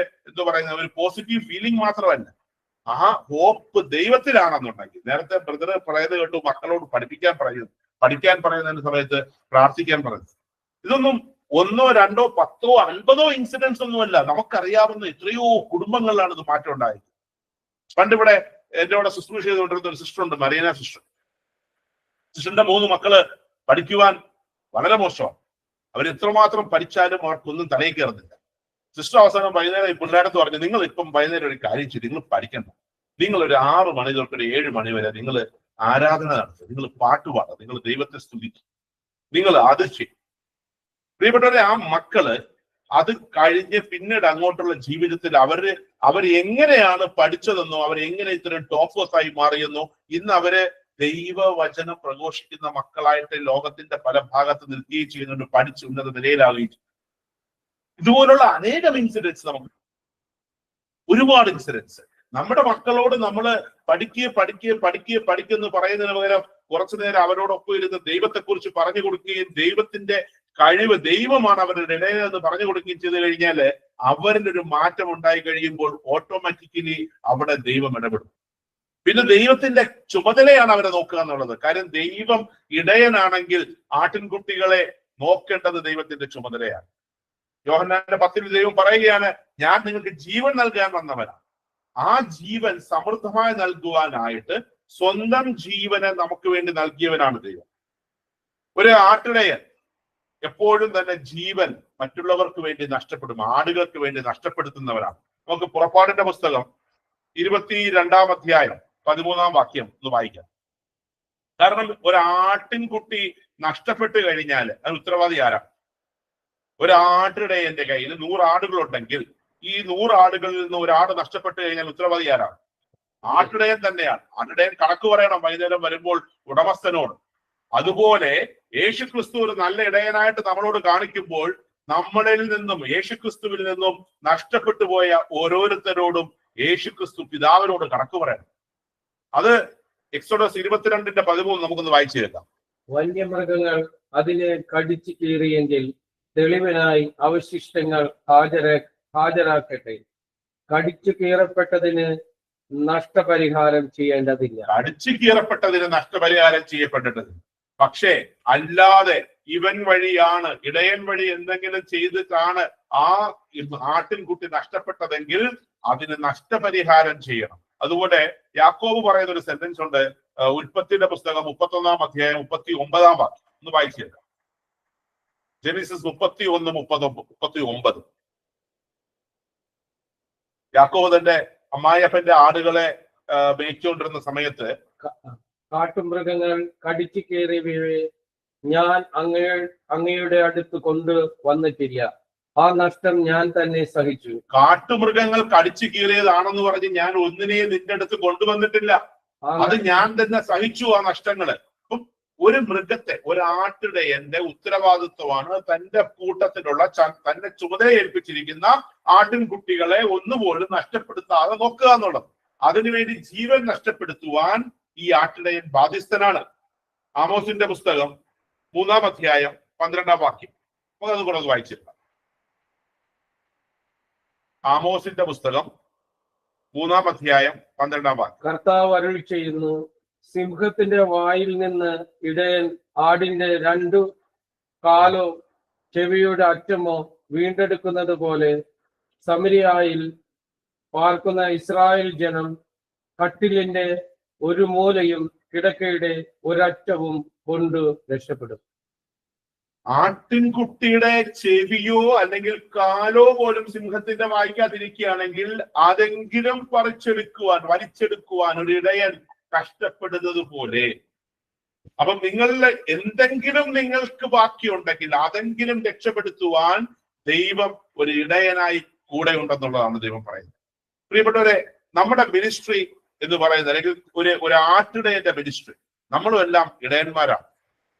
Speaker 1: ഒരു പോസിറ്റീവ് ഫീലിംഗ് മാത്രമല്ല. ആ ഹോപ്പ് ദൈവത്തിലാണെന്നുണ്ടെങ്കിൽ, നേരത്തെ ബ്രദർ പറയുന്നത് കേട്ടു, മക്കളോട് പഠിക്കാൻ പറയുന്നതിന് സമയത്ത് പ്രാർത്ഥിക്കാൻ പറയുന്നത്. ഇതൊന്നും 1, 2, 10, 50 ഇൻസിഡൻസ് ഒന്നുമല്ല. നമുക്കറിയാവുന്ന എത്രയോ കുടുംബങ്ങളിലാണ് ഇത് മാറ്റം ഉണ്ടായത്. പണ്ടിവിടെ എന്റെ കൂടെ ശുശ്രൂഷ ചെയ്തുകൊണ്ടിരുന്ന ഒരു സിസ്റ്റർ ഉണ്ട്, മരീന സിസ്റ്റർ. സിസ്റ്ററിന്റെ 3 മക്കള് പഠിക്കുവാൻ വളരെ മോശമാണ്. അവർ എത്രമാത്രം പഠിച്ചാലും അവർക്കൊന്നും തലയിൽ കയറുന്നില്ല. സിസ്റ്റർ അവസാനം വൈകുന്നേരം ഈ പിള്ളേരടുത്ത് പറഞ്ഞു, നിങ്ങൾ ഇപ്പം വൈകുന്നേരം ഒരു കാര്യം ചെയ്ത് നിങ്ങൾ പഠിക്കണ്ട, നിങ്ങൾ ഒരു 6 മണി തൊട്ട് ഒരു 7 മണി വരെ നിങ്ങൾ ആരാധന നടത്തുക, നിങ്ങൾ പാട്ട് പാടുക, നിങ്ങൾ ദൈവത്തെ സ്തുതിക്കുക, നിങ്ങൾ അത് ചെയ്യും. പ്രിയപ്പെട്ടവരെ, ആ മക്കള് അത് കഴിഞ്ഞ് പിന്നീട് അങ്ങോട്ടുള്ള ജീവിതത്തിൽ അവർ എങ്ങനെയാണ് പഠിച്ചതെന്നോ അവരെങ്ങനെ ഇത്രയും ടോപ്പേഴ്സ് ആയി മാറിയെന്നോ ഇന്ന് അവര് ദൈവവചനം പ്രഘോഷിക്കുന്ന മക്കളായിട്ട് ലോകത്തിന്റെ പല ഭാഗത്ത് നിൽക്കുകയും ചെയ്യുന്നുണ്ട്, പഠിച്ച് ഉന്നത നിലയിലാവുകയും ചെയ്യും. ഇതുപോലുള്ള അനേകം ഇൻസിഡൻസ് നമുക്ക്, ഒരുപാട് ഇൻസിഡൻസ്. നമ്മുടെ മക്കളോട് നമ്മൾ പഠിക്കുന്നു പറയുന്നതിന് പകരം കുറച്ചു നേരം അവരോടൊപ്പം ഇരുന്ന് ദൈവത്തെക്കുറിച്ച് പറഞ്ഞു കൊടുക്കുകയും ദൈവത്തിന്റെ കഴിവ്, ദൈവമാണ് അവരുടെ ഇടയിലെന്ന് പറഞ്ഞു കൊടുക്കുകയും ചെയ്തു കഴിഞ്ഞാൽ അവരിൽ ഒരു മാറ്റം ഉണ്ടായി കഴിയുമ്പോൾ ഓട്ടോമാറ്റിക്കലി അവിടെ ദൈവം ഇടപെടും. പിന്നെ ദൈവത്തിന്റെ ചുമതലയാണ് അവരെ നോക്കുക എന്നുള്ളത്. കാര്യം ദൈവം ഇടയനാണെങ്കിൽ ആട്ടിൻകുട്ടികളെ നോക്കേണ്ടത് ദൈവത്തിന്റെ ചുമതലയാണ്. യോഹന്നാന്റെ 10 ദൈവം പറയുകയാണ്, ഞാൻ നിങ്ങൾക്ക് ജീവൻ നൽകാൻ വന്നവനാണ്. ആ ജീവൻ സമൃദ്ധമായി നൽകുവാനായിട്ട് സ്വന്തം ജീവനെ നമുക്ക് വേണ്ടി നൽകിയവനാണ് ദൈവം. ഒരു ആട്ടിടയൻ എപ്പോഴും തന്നെ ജീവൻ മറ്റുള്ളവർക്ക് വേണ്ടി നഷ്ടപ്പെടും, ആടുകൾക്ക് വേണ്ടി നഷ്ടപ്പെടുത്തുന്നവരാണ്. നമുക്ക് പുറപ്പാടിന്റെ പുസ്തകം 22-ാം അധ്യായം 13-ാം വാക്യം ഒന്ന് വായിക്കാം. കാരണം ഒരു ആട്ടിൻകുട്ടി നഷ്ടപ്പെട്ടു കഴിഞ്ഞാൽ അത് ഉത്തരവാദി ആരാണ്? ഒരു ആട്ടിടയന്റെ കയ്യിൽ 100 ആടുകളുണ്ടെങ്കിൽ ഈ 100 ആടുകളിൽ നിന്ന് ഒരു ആട് നഷ്ടപ്പെട്ടു കഴിഞ്ഞാൽ ഉത്തരവാദി ആരാണ്? ആട്ടിടയൻ തന്നെയാണ്. ആട്ടിടയൻ കണക്ക് പറയണം വൈകുന്നേരം വരുമ്പോൾ ഉടമസ്ഥനോട്. അതുപോലെ യേശുക്രിസ്തു ഒരു നല്ല ഇടയനായിട്ട് നമ്മളോട് കാണിക്കുമ്പോൾ നമ്മളിൽ നിന്നും യേശുക്രിസ്തുവിൽ നിന്നും നഷ്ടപ്പെട്ടു പോയ ഓരോരുത്തരോടും യേശുക്രിസ്തു പിതാവിനോട് കണക്ക് പറയണം. അത് എക്സോഡസ് 22-13 നമുക്കൊന്ന് വായിച്ചു കേൾക്കാം.
Speaker 3: വന്യമൃഗങ്ങൾ അതിനെ കടിച്ചു കീറിയെങ്കിൽ തെളിവിനായി അവശിഷ്ടങ്ങൾ ഹാജരാക്കട്ടെ. കടിച്ചു കീറപ്പെട്ടതിന് നഷ്ടപരിഹാരം ചെയ്യേണ്ടതില്ല.
Speaker 1: കടിച്ചു കീറപ്പെട്ടതിന് നഷ്ടപരിഹാരം ചെയ്യപ്പെട്ടിട്ടില്ല. പക്ഷേ അല്ലാതെ ഇവൻ വഴിയാണ്, ഇടയൻ വഴി എന്തെങ്കിലും ചെയ്തിട്ടാണ് ആ ആട്ടിൻകുട്ടി നഷ്ടപ്പെട്ടതെങ്കിൽ അതിന് നഷ്ടപരിഹാരം ചെയ്യണം. അതുപോലെ യാക്കോബ് പറയുന്ന ഒരു സെന്റൻസ് ഉണ്ട്, ഉൽപ്പത്തിയുടെ പുസ്തകം 31-ാം അധ്യായം 39-ാം വാക്യം ഒന്ന് വായിച്ചു കേൾക്കാം. ജെനസിസ് 31:39. യാക്കോബ് തന്റെ അമ്മായിയപ്പന്റെ ആടുകളെ മേയിച്ചുകൊണ്ടിരുന്ന സമയത്ത്,
Speaker 3: കാട്ടുമൃഗങ്ങൾ കടിച്ചു കയറിയവയെ ഞാൻ അങ്ങയുടെ അടുത്ത് കൊണ്ട് വന്നിട്ടില്ല, ആ നഷ്ടം ഞാൻ തന്നെ സഹിച്ചു.
Speaker 1: കാട്ടുമൃഗങ്ങൾ കടിച്ചു കീറിയതാണെന്ന് പറഞ്ഞ് ഞാൻ ഒന്നിനെയും നിന്റെ അടുത്ത് കൊണ്ടുവന്നിട്ടില്ല, അത് ഞാൻ തന്നെ സഹിച്ചു ആ നഷ്ടങ്ങള്. ഒരു മൃഗത്തെ, ഒരു ആട്ടിടയന്റെ ഉത്തരവാദിത്വമാണ് തന്റെ കൂട്ടത്തിലുള്ള തന്നെ ചുമതല ഏൽപ്പിച്ചിരിക്കുന്ന ആട്ടിൻകുട്ടികളെ ഒന്നുപോലും നഷ്ടപ്പെടുത്താതെ നോക്കുക എന്നുള്ളത്. അതിനുവേണ്ടി ജീവൻ നഷ്ടപ്പെടുത്തുവാൻ ഈ ആട്ടിടയൻ ബാധ്യസ്ഥനാണ്. ആമോസിന്റെ പുസ്തകം 3-ാം അധ്യായം 12-ാം വാക്യം അത് കൂടെ ഒന്ന് വായിച്ചില്ല. ആമോസിന്റെ പുസ്തകം 3-ാം അധ്യായം 12-ാം വാക്യം.
Speaker 3: കർത്താവ് അരുളി ചെയ്യുന്നു, സിംഹത്തിന്റെ വായിൽ നിന്ന് ഇടയൻ ആടിന്റെ 2 കാലോ ചെവിയുടെ അറ്റമോ വീണ്ടെടുക്കുന്നത് പോലെ സമരിയായിൽ പാർക്കുന്ന ഇസ്രായേൽ ജനം കട്ടിലിന്റെ ഒരു മൂലയും കിടക്കയുടെ ഒരറ്റവും കൊണ്ട് രക്ഷപ്പെടും.
Speaker 1: ആട്ടിൻകുട്ടിയുടെ ചെവിയോ അല്ലെങ്കിൽ കാലോ പോലും സിംഹത്തിന്റെ വായിക്കാതിരിക്കുകയാണെങ്കിൽ അതെങ്കിലും വലിച്ചെടുക്കുവാൻ ഒരു ഇടയൻ കഷ്ടപ്പെടുന്നത് പോലെ. അപ്പം നിങ്ങളിൽ എന്തെങ്കിലും നിങ്ങൾക്ക് ബാക്കിയുണ്ടെങ്കിൽ അതെങ്കിലും രക്ഷപ്പെടുത്തുവാൻ ദൈവം ഒരു ഇടയനായി കൂടെ ഉണ്ടെന്നുള്ളതാണ് ദൈവം പറയുന്നത്. പ്രിയപ്പെട്ടവരെ, നമ്മുടെ മിനിസ്ട്രി എന്ന് പറയുന്നത്, അല്ലെങ്കിൽ ഒരു ആട്ടിടയന്റെ മിനിസ്ട്രി, നമ്മളും എല്ലാം ഇടയന്മാരാണ്.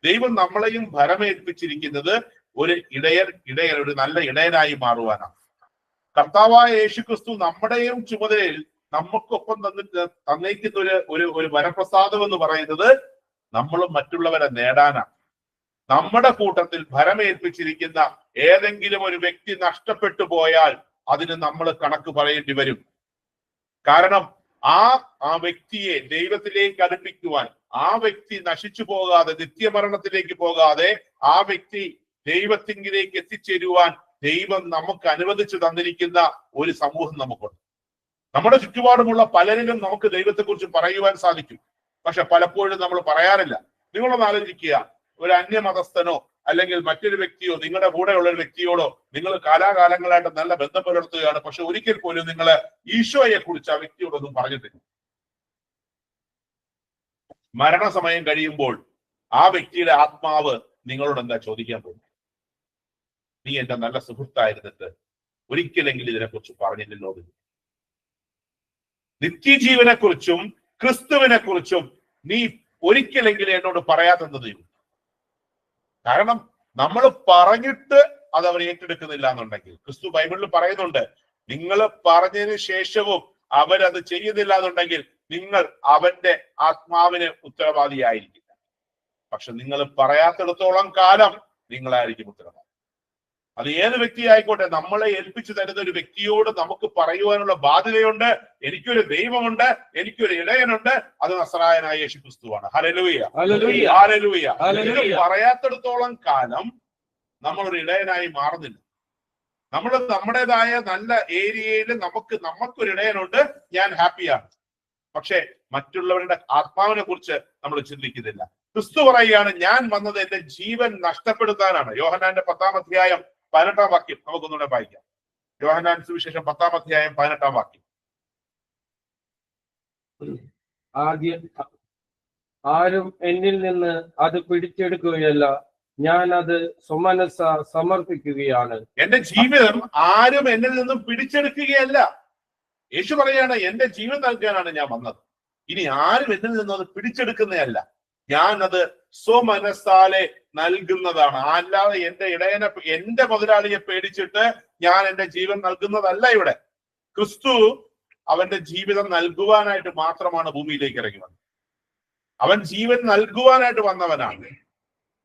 Speaker 1: ദൈവം നമ്മളെയും ഭരമേൽപ്പിച്ചിരിക്കുന്നത് ഒരു ഇടയൻ ഒരു നല്ല ഇടയനായി മാറുവാനാണ്. കർത്താവായ യേശുക്രിസ്തു നമ്മുടെയും ചുമതലയിൽ നമുക്കൊപ്പം തന്നേക്കുന്ന ഒരു വരപ്രസാദം എന്ന് പറയുന്നത് നമ്മളും മറ്റുള്ളവരെ നേടാനാണ്. നമ്മുടെ കൂട്ടത്തിൽ ഭരമേൽപ്പിച്ചിരിക്കുന്ന ഏതെങ്കിലും ഒരു വ്യക്തി നഷ്ടപ്പെട്ടു പോയാൽ അതിന് നമ്മൾ കണക്ക് പറയേണ്ടി വരും. കാരണം ആ വ്യക്തിയെ ദൈവത്തിലേക്ക് അടുപ്പിക്കുവാൻ, ആ വ്യക്തി നശിച്ചു പോകാതെ, നിത്യമരണത്തിലേക്ക് പോകാതെ, ആ വ്യക്തി ദൈവത്തിങ്കിലേക്ക് എത്തിച്ചേരുവാൻ ദൈവം നമുക്ക് അനുവദിച്ചു തന്നിരിക്കുന്ന ഒരു സമൂഹം നമുക്കുണ്ട്. നമ്മുടെ ചുറ്റുപാടുമുള്ള പലരിലും നമുക്ക് ദൈവത്തെക്കുറിച്ച് പറയുവാൻ സാധിക്കും. പക്ഷെ പലപ്പോഴും നമ്മൾ പറയാറില്ല. നിങ്ങളൊന്ന് ആലോചിക്കുക, ഒരു അന്യമതസ്ഥനോ അല്ലെങ്കിൽ മറ്റൊരു വ്യക്തിയോ നിങ്ങളുടെ കൂടെയുള്ള ഒരു വ്യക്തിയോടോ നിങ്ങൾ കാലാകാലങ്ങളായിട്ട് നല്ല ബന്ധം പുലർത്തുകയാണ്. പക്ഷെ ഒരിക്കൽ പോലും നിങ്ങൾ ഈശോയെ കുറിച്ച് ആ വ്യക്തിയോടൊന്നും പറഞ്ഞിട്ടില്ല. മരണസമയം കഴിയുമ്പോൾ ആ വ്യക്തിയുടെ ആത്മാവ് നിങ്ങളോട് എന്താ ചോദിക്കാൻ പോകും? നീ എന്റെ നല്ല സുഹൃത്തായിരുന്നിട്ട് ഒരിക്കലെങ്കിലും ഇതിനെക്കുറിച്ച് പറഞ്ഞില്ലല്ലോ. നിത്യജീവനെ കുറിച്ചും ക്രിസ്തുവിനെ കുറിച്ചും നീ ഒരിക്കലെങ്കിലും എന്നോട് പറയാത്തത്. കാരണം നമ്മൾ പറഞ്ഞിട്ട് അത് അവർ ഏറ്റെടുക്കുന്നില്ല എന്നുണ്ടെങ്കിൽ, ക്രിസ്തു ബൈബിളിൽ പറയുന്നുണ്ട്, നിങ്ങൾ പറഞ്ഞതിന് ശേഷവും അവരത് ചെയ്യുന്നില്ല എന്നുണ്ടെങ്കിൽ നിങ്ങൾ അവന്റെ ആത്മാവിന് ഉത്തരവാദിയായിരിക്കില്ല. പക്ഷെ നിങ്ങൾ പറയാത്തിടത്തോളം കാലം നിങ്ങളായിരിക്കും ഉത്തരവാദി. അത് ഏത് വ്യക്തി ആയിക്കോട്ടെ, നമ്മളെ ഏൽപ്പിച്ചു തരുന്ന ഒരു വ്യക്തിയോട് നമുക്ക് പറയുവാനുള്ള ബാധ്യതയുണ്ട്. എനിക്കൊരു ദൈവമുണ്ട്, എനിക്കൊരു ഇടയനുണ്ട്, അത് നസറായനായ യേശു ക്രിസ്തുവാണ്. Hallelujah, hallelujah. ഇത് പറയാത്തിടത്തോളം കാലം നമ്മളൊരു ഇടയനായി മാറുന്നില്ല. നമ്മൾ നമ്മുടേതായ നല്ല ഏരിയയിൽ നമുക്കൊരു ഇടയനുണ്ട്, ഞാൻ ഹാപ്പിയാണ്. പക്ഷെ മറ്റുള്ളവരുടെ ആത്മാവിനെ കുറിച്ച് നമ്മൾ ചിന്തിക്കുന്നില്ല. ക്രിസ്തു പറയുകയാണ്, ഞാൻ വന്നത് എന്റെ ജീവൻ നഷ്ടപ്പെടുത്താനാണ്. യോഹന്നാന്റെ 10-ാം അധ്യായം 18-ാം വാക്യം നമുക്കൊന്നുകൂടെ വായിക്കാം. യോഹന്നാൻ സുവിശേഷം 10-ാം അധ്യായം 18-ാം വാക്യം.
Speaker 3: ആരും എന്നിൽ നിന്ന് അത് പിടിച്ചെടുക്കുകയല്ല, ഞാൻ അത് സ്വമനസ്സ സമർപ്പിക്കുകയാണ്.
Speaker 1: എന്റെ ജീവിതം ആരും എന്നിൽ നിന്നും പിടിച്ചെടുക്കുകയല്ല. യേശു പറയാണ്, എന്റെ ജീവൻ നൽകാനാണ് ഞാൻ വന്നത്. ഇനി ആരും എന്നിൽ നിന്നും അത് പിടിച്ചെടുക്കുന്നതല്ല, ഞാൻ അത് സ്വമനസ്സാലെ നൽകുന്നതാണ്. അല്ലാതെ എന്റെ മുതലാളിയെ പേടിച്ചിട്ട് ഞാൻ എന്റെ ജീവൻ നൽകുന്നതല്ല. ഇവിടെ ക്രിസ്തു അവന്റെ ജീവിതം നൽകുവാനായിട്ട് മാത്രമാണ് ഭൂമിയിലേക്ക് ഇറങ്ങി വന്നത്. അവൻ ജീവൻ നൽകുവാനായിട്ട് വന്നവനാണ്.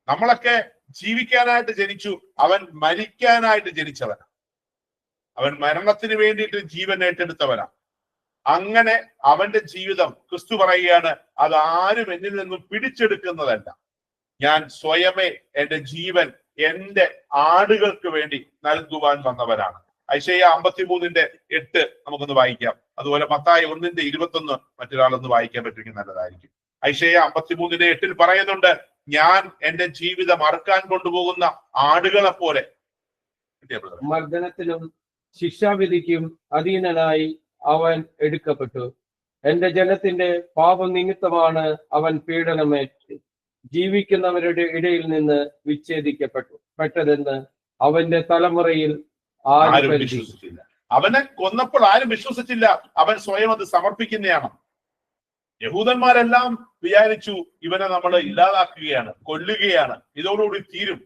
Speaker 1: നമ്മളൊക്കെ ജീവിക്കാനായിട്ട് ജനിച്ചു, അവൻ മരിക്കാനായിട്ട് ജനിച്ചവനാണ്. അവൻ മരണത്തിന് വേണ്ടിയിട്ട് ജീവൻ ഏറ്റെടുത്തവനാണ്. അങ്ങനെ അവന്റെ ജീവിതം ക്രിസ്തു പറയുകയാണ്, അത് ആരും എന്നിൽ നിന്നും പിടിച്ചെടുക്കുന്നതല്ല, ഞാൻ സ്വയമേ എന്റെ ജീവൻ എന്റെ ആടുകൾക്ക് വേണ്ടി നൽകുവാൻ വന്നവനാണ്. ഐശയ്യ 53:8 നമുക്കൊന്ന് വായിക്കാം. അതുപോലെ മത്തായി 1:21 മറ്റൊരാളൊന്ന് വായിക്കാൻ പറ്റുമെങ്കിൽ നല്ലതായിരിക്കും. ഐശയ്യ 53:8 പറയുന്നുണ്ട്, ഞാൻ എന്റെ ജീവിതം അറുക്കാൻ കൊണ്ടുപോകുന്ന ആടുകളെ പോലെ
Speaker 3: മർദ്ദനത്തിനും ശിക്ഷാവിധിക്കും അധീനനായി അവൻ എടുക്കപ്പെട്ടു. എന്റെ ജനത്തിന്റെ പാപം നിമിത്തമാണ് അവൻ പീഡനമേറ്റ് ജീവിക്കുന്നവരുടെ ഇടയിൽ നിന്ന് വിച്ഛേദിക്കപ്പെട്ടതെന്ന് അവന്റെ തലമുറയിൽ ആരും
Speaker 1: വിശ്വസിച്ചില്ല. അവനെ കൊന്നപ്പോൾ ആരും വിശ്വസിച്ചില്ല. അവൻ സ്വയം അത് സമർപ്പിക്കുന്നതാണ്. യഹൂദന്മാരെല്ലാം വിചാരിച്ചു, ഇവനെ നമ്മൾ ഇല്ലാതാക്കുകയാണ്, കൊല്ലുകയാണ്, ഇതോടുകൂടി തീരും.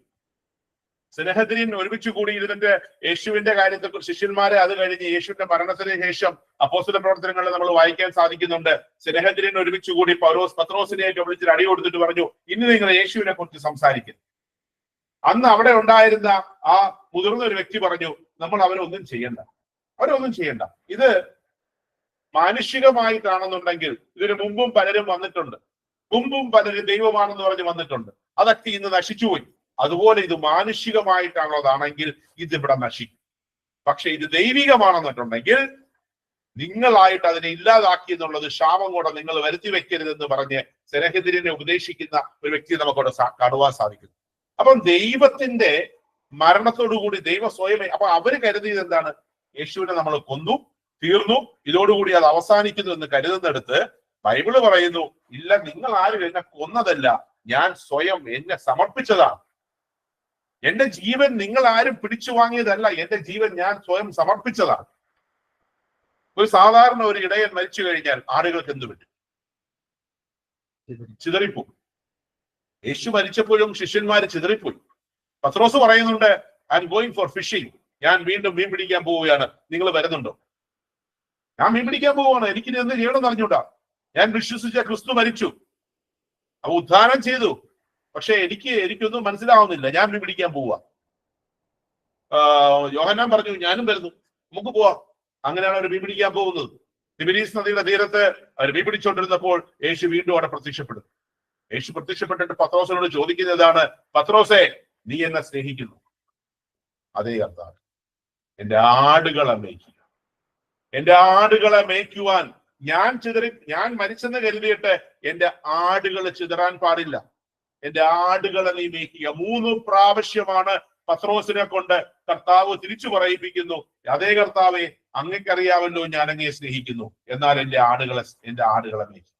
Speaker 1: സ്നേഹദ്രീൻ ഒരുമിച്ച് കൂടി ഇരുന്നിട്ട് യേശുവിന്റെ കാര്യത്തെ ശിഷ്യന്മാരെ, അത് കഴിഞ്ഞ് യേശുവിന്റെ മരണത്തിന് ശേഷം അപ്പോസ്തല പ്രവർത്തനങ്ങളിൽ നമ്മൾ വായിക്കാൻ സാധിക്കുന്നുണ്ട്, സ്നേഹദ്രീൻ ഒരുമിച്ച് കൂടി പത്രോസിനെയൊക്കെ വിളിച്ചിട്ട് അടി കൊടുത്തിട്ട് പറഞ്ഞു, ഇനി നിങ്ങൾ യേശുവിനെ കുറിച്ച് സംസാരിക്കുന്നു. അന്ന് അവിടെ ഉണ്ടായിരുന്ന ആ മുതിർന്ന ഒരു വ്യക്തി പറഞ്ഞു, നമ്മൾ അവരൊന്നും ചെയ്യണ്ട. ഇത് മാനുഷികമായിട്ടാണെന്നുണ്ടെങ്കിൽ ഇതിനു മുമ്പും പലരും വന്നിട്ടുണ്ട്, മുമ്പും പലരും ദൈവമാണെന്ന് പറഞ്ഞ് വന്നിട്ടുണ്ട്, അതൊക്കെ ഇന്ന് നശിച്ചുപോയി. അതുപോലെ ഇത് മാനുഷികമായിട്ടാണുള്ളതാണെങ്കിൽ ഇതിവിടെ നശിക്കും. പക്ഷെ ഇത് ദൈവികമാണെന്നിട്ടുണ്ടെങ്കിൽ നിങ്ങളായിട്ട് അതിനെ ഇല്ലാതാക്കി എന്നുള്ളത് ശാപം കൂടെ നിങ്ങൾ വരുത്തി വെക്കരുതെന്ന് പറഞ്ഞ് സെനഹെദ്രിനെ ഉപദേശിക്കുന്ന ഒരു വ്യക്തി നമുക്കവിടെ കാണുവാൻ സാധിക്കുന്നു. അപ്പം ദൈവത്തിന്റെ മരണത്തോടുകൂടി ദൈവം സ്വയമേ, അപ്പൊ അവര് കരുതിയത് എന്താണ്? യേശുവിനെ നമ്മൾ കൊന്നു, തീർന്നു, ഇതോടുകൂടി അത് അവസാനിക്കുന്നു എന്ന് കരുതുന്നിടത്ത് ബൈബിള് പറയുന്നു, ഇല്ല, നിങ്ങൾ ആരും എന്നെ കൊന്നതല്ല, ഞാൻ സ്വയം എന്നെ സമർപ്പിച്ചതാണ്. എന്റെ ജീവൻ നിങ്ങൾ ആരും പിടിച്ചു വാങ്ങിയതല്ല, എന്റെ ജീവൻ ഞാൻ സ്വയം സമർപ്പിച്ചതാണ്. ഒരു സാധാരണ ഒരു ഇടയൻ മരിച്ചു കഴിഞ്ഞാൽ ആടുകൾക്ക് എന്ത് പറ്റും? ചിതറിപ്പോയി. യേശു മരിച്ചപ്പോഴും ശിഷ്യന്മാര് ചിതറിപ്പോയി. പത്രോസ് പറയുന്നുണ്ട്, I am going for fishing, ഞാൻ വീണ്ടും മീൻ പിടിക്കാൻ പോവുകയാണ്, നിങ്ങൾ വരുന്നുണ്ടോ? ഞാൻ മീൻ പിടിക്കാൻ പോവുകയാണ്, എനിക്കിനി എന്ത് ചെയ്യണമെന്ന് അറിഞ്ഞൂടാ. ഞാൻ വിശ്വസിച്ച ക്രിസ്തു മരിച്ചു, അവ ഉദ്ധാനം ചെയ്തു, പക്ഷെ എനിക്കൊന്നും മനസ്സിലാവുന്നില്ല, ഞാൻ മീൻ പിടിക്കാൻ പോവുക. യോഹന്നാൻ പറഞ്ഞു, ഞാനും വരുന്നു, നമുക്ക് പോവാം. അങ്ങനെയാണ് അവർ മീൻ പിടിക്കാൻ പോകുന്നത്. തിബരീസ് നദിയുടെ തീരത്ത് അവർ മീൻ പിടിച്ചുകൊണ്ടിരുന്നപ്പോൾ യേശു വീണ്ടും അവിടെ പ്രത്യക്ഷപ്പെടും. യേശു പ്രത്യക്ഷപ്പെട്ടിട്ട് പത്രോസിനോട് ചോദിക്കുന്നതാണ്, പത്രോസേ, നീ എന്നെ സ്നേഹിക്കുന്നു. അതേ കർത്താവ്, എന്റെ ആടുകളെ മേയ്ക്കുക. എന്റെ ആടുകളെ മേയ്ക്കുവാൻ ഞാൻ മരിച്ചെന്ന് കരുതിയിട്ട് എന്റെ ആടുകൾ ചിതറാൻ പാടില്ല. എന്റെ ആടുകളെ നീ മേയ്ക്കുക. 3 പ്രാവശ്യമാണ് പത്രോസിനെ കൊണ്ട് കർത്താവ് തിരിച്ചു പറയിപ്പിക്കുന്നു, അതേ കർത്താവെ, അങ്ങക്കറിയാമല്ലോ ഞാൻ അങ്ങയെ സ്നേഹിക്കുന്നു, എന്നാൽ എന്റെ ആടുകളെ മേയ്ക്കുക.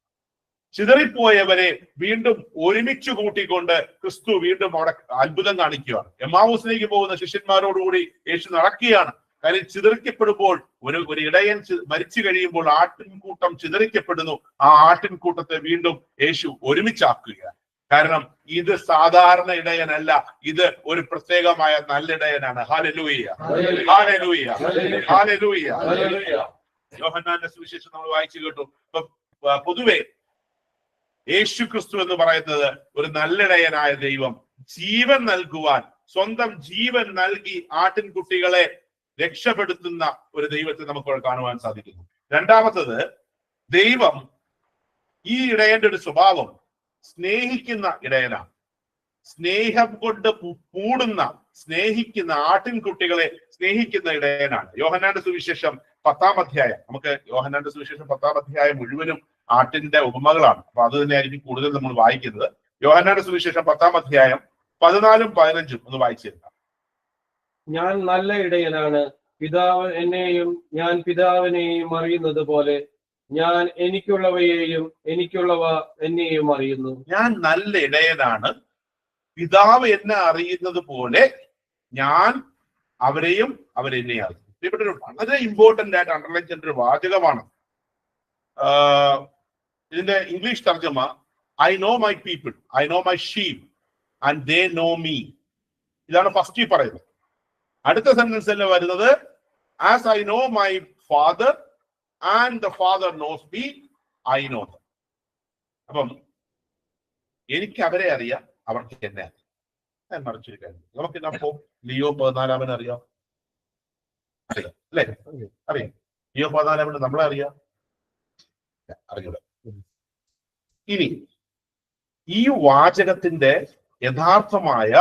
Speaker 1: ചിതറിപ്പോയവരെ വീണ്ടും ഒരുമിച്ച് കൂട്ടിക്കൊണ്ട് ക്രിസ്തു വീണ്ടും അവിടെ അത്ഭുതം കാണിക്കുകയാണ്. എമ്മാവൂസിലേക്ക് പോകുന്ന ശിഷ്യന്മാരോടുകൂടി യേശു നടക്കുകയാണ്. കാര്യം ചിതറിക്കപ്പെടുമ്പോൾ ഒരു ഇടയൻ മരിച്ചു കഴിയുമ്പോൾ ആട്ടിൻകൂട്ടം ചിതറിക്കപ്പെടുന്നു. ആ ആട്ടിൻകൂട്ടത്തെ വീണ്ടും യേശു ഒരുമിച്ചാക്കുകയാണ്. കാരണം ഇത് സാധാരണ ഇടയനല്ല, ഇത് ഒരു പ്രത്യേകമായ നല്ലിടയനാണ്. Hallelujah, hallelujah, hallelujah. യോഹന്നാന്റെ സുവിശേഷം നമ്മൾ വായിച്ചു കേട്ടു. പൊതുവെ യേശു ക്രിസ്തു എന്ന് പറയുന്നത് ഒരു നല്ലിടയനായ ദൈവം, ജീവൻ നൽകുവാൻ സ്വന്തം ജീവൻ നൽകി ആട്ടിൻകുട്ടികളെ രക്ഷപ്പെടുത്തുന്ന ഒരു ദൈവത്തെ നമുക്ക് കാണുവാൻ സാധിക്കുന്നു. രണ്ടാമത്തത്, ദൈവം ഈ ഇടയന്റെ ഒരു സ്വഭാവം സ്നേഹിക്കുന്ന ഇടയനാണ്. സ്നേഹം കൊണ്ട് കൂടുന്ന, സ്നേഹിക്കുന്ന, ആട്ടിൻകുട്ടികളെ സ്നേഹിക്കുന്ന ഇടയനാണ്. യോഹന്നാന്റെ സുവിശേഷം 10-ാം അധ്യായം, നമുക്ക് യോഹന്നാന്റെ സുവിശേഷം 10-ാം അധ്യായം മുഴുവനും ആട്ടിന്റെ ഉപമകളാണ്. അപ്പൊ അത് തന്നെയായിരിക്കും കൂടുതൽ നമ്മൾ വായിക്കുന്നത്. യോഹന്നാന്റെ സുവിശേഷം 10-ാം അധ്യായം 14-ഉം 15-ഉം ഒന്ന് വായിച്ചിരുന്നു.
Speaker 3: ഞാൻ നല്ല ഇടയനാണ്, പിതാവ് എന്നെയും ഞാൻ പിതാവിനെയും അറിയുന്നത് പോലെ ഞാൻ എനിക്കുള്ളവയെയും എനിക്കുള്ളവ എന്നെയും അറിയുന്നു.
Speaker 1: ഞാൻ നല്ല ഇടയനാണ്, പിതാവ് എന്നെ അറിയുന്നത് പോലെ ഞാൻ അവരെയും അവരെന്നെ അറിയുന്നു. ഇവിടെ വളരെ ഇമ്പോർട്ടന്റ് ആയിട്ട് അണ്ടർലൈൻ ചെയ്യേണ്ട ഒരു വാചകമാണ്. ഇതിന്റെ ഇംഗ്ലീഷ് തർജ്ജമ, I know my people, I know my sheep and they know me. ഇതാണ് ഫസ്റ്റ് പറയുന്നത്. അടുത്ത സെന്റൻസിൽ വരുന്നത്, as I know my father and the father knows me, I know them. അപ്പം എനിക്ക് അവരെ അറിയാം, അവർക്ക് എന്നെ അറിയാം. ഞാൻ മറിച്ചൊരു കാര്യം, നമുക്ക് ഇന്നപ്പോ ലിയോ 14 അറിയാം, അറിയാം അല്ലേ? അറിയാം. ലിയോ 14 നമ്മളെ അറിയാം, അറിഞ്ഞൂടെ? ഇനി ഈ വാചകത്തിന്റെ യഥാർത്ഥമായ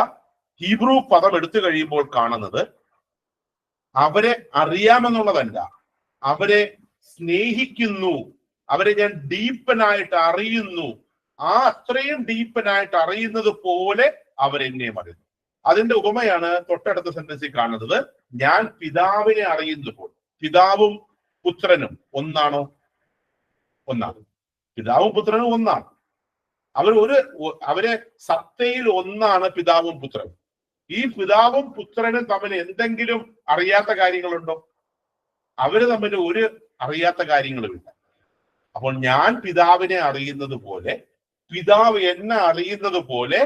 Speaker 1: ഹീബ്രു പദം എടുത്തു കഴിയുമ്പോൾ കാണുന്നത്, അവരെ അറിയാമെന്നുള്ളതല്ല, അവരെ സ്നേഹിക്കുന്നു, അവരെ ഞാൻ ഡീപ്പനായിട്ട് അറിയുന്നു. ആ അത്രയും ഡീപ്പനായിട്ട് അറിയുന്നത് പോലെ അവരെന്നെ അറിയുന്നു. അതിന്റെ ഉപമയാണ് തൊട്ടടുത്ത സെന്റൻസിൽ കാണുന്നത്. ഞാൻ പിതാവിനെ അറിയുമ്പോൾ. പിതാവും പുത്രനും ഒന്നാണോ? ഒന്നാണ്. പിതാവും പുത്രനും ഒന്നാണ്. അവരെ സത്തയിൽ ഒന്നാണ് പിതാവും പുത്രനും. ഈ പിതാവും പുത്രനും തമ്മിൽ എന്തെങ്കിലും അറിയാത്ത കാര്യങ്ങളുണ്ടോ? അവര് തമ്മിൽ ഒരു അറിയാത്ത കാര്യങ്ങളുമില്ല. അപ്പോൾ ഞാൻ പിതാവിനെ അറിയുന്നത് പോലെ, പിതാവ് എന്നെ അറിയുന്നത് പോലെ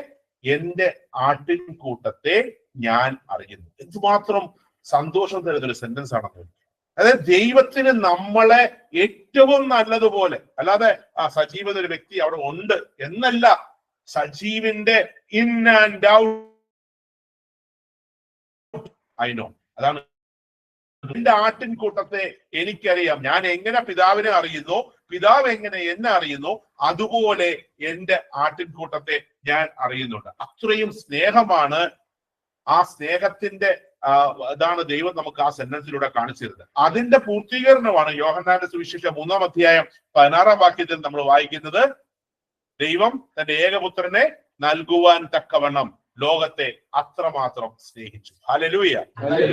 Speaker 1: എന്റെ ആട്ടിൻകൂട്ടത്തെ ഞാൻ അറിയുന്നു. എന്തുമാത്രം സന്തോഷം തരുന്നൊരു സെന്റൻസ് ആണെന്ന്. അതായത് ദൈവത്തിന് നമ്മളെ ഏറ്റവും നല്ലതുപോലെ, അല്ലാതെ സജീവൻ ഒരു വ്യക്തി അവിടെ ഉണ്ട് എന്നല്ല, സജീവിന്റെ in and out I know. അതാണ് എന്റെ ആട്ടിൻകൂട്ടത്തെ എനിക്കറിയാം. ഞാൻ എങ്ങനെ പിതാവിനെ അറിയുന്നു, പിതാവ് എങ്ങനെ എന്നെ അറിയുന്നു, അതുപോലെ എന്റെ ആട്ടിൻകൂട്ടത്തെ ഞാൻ അറിയുന്നുണ്ട്. അത്രയും സ്നേഹമാണ്. ആ സ്നേഹത്തിന്റെ ഇതാണ് ദൈവം നമുക്ക് ആ സെന്റൻസിലൂടെ കാണിച്ചിരുന്നത്. അതിന്റെ പൂർത്തീകരണമാണ് യോഹന്നാന്റെ സുവിശേഷം 3-ാം അധ്യായം 16-ാം വാക്യത്തിൽ നമ്മൾ വായിക്കുന്നത്. ദൈവം തന്റെ ഏകപുത്രനെ നൽകുവാൻ തക്കവണ്ണം ലോകത്തെ അത്രമാത്രം സ്നേഹിച്ചു. Hallelujah,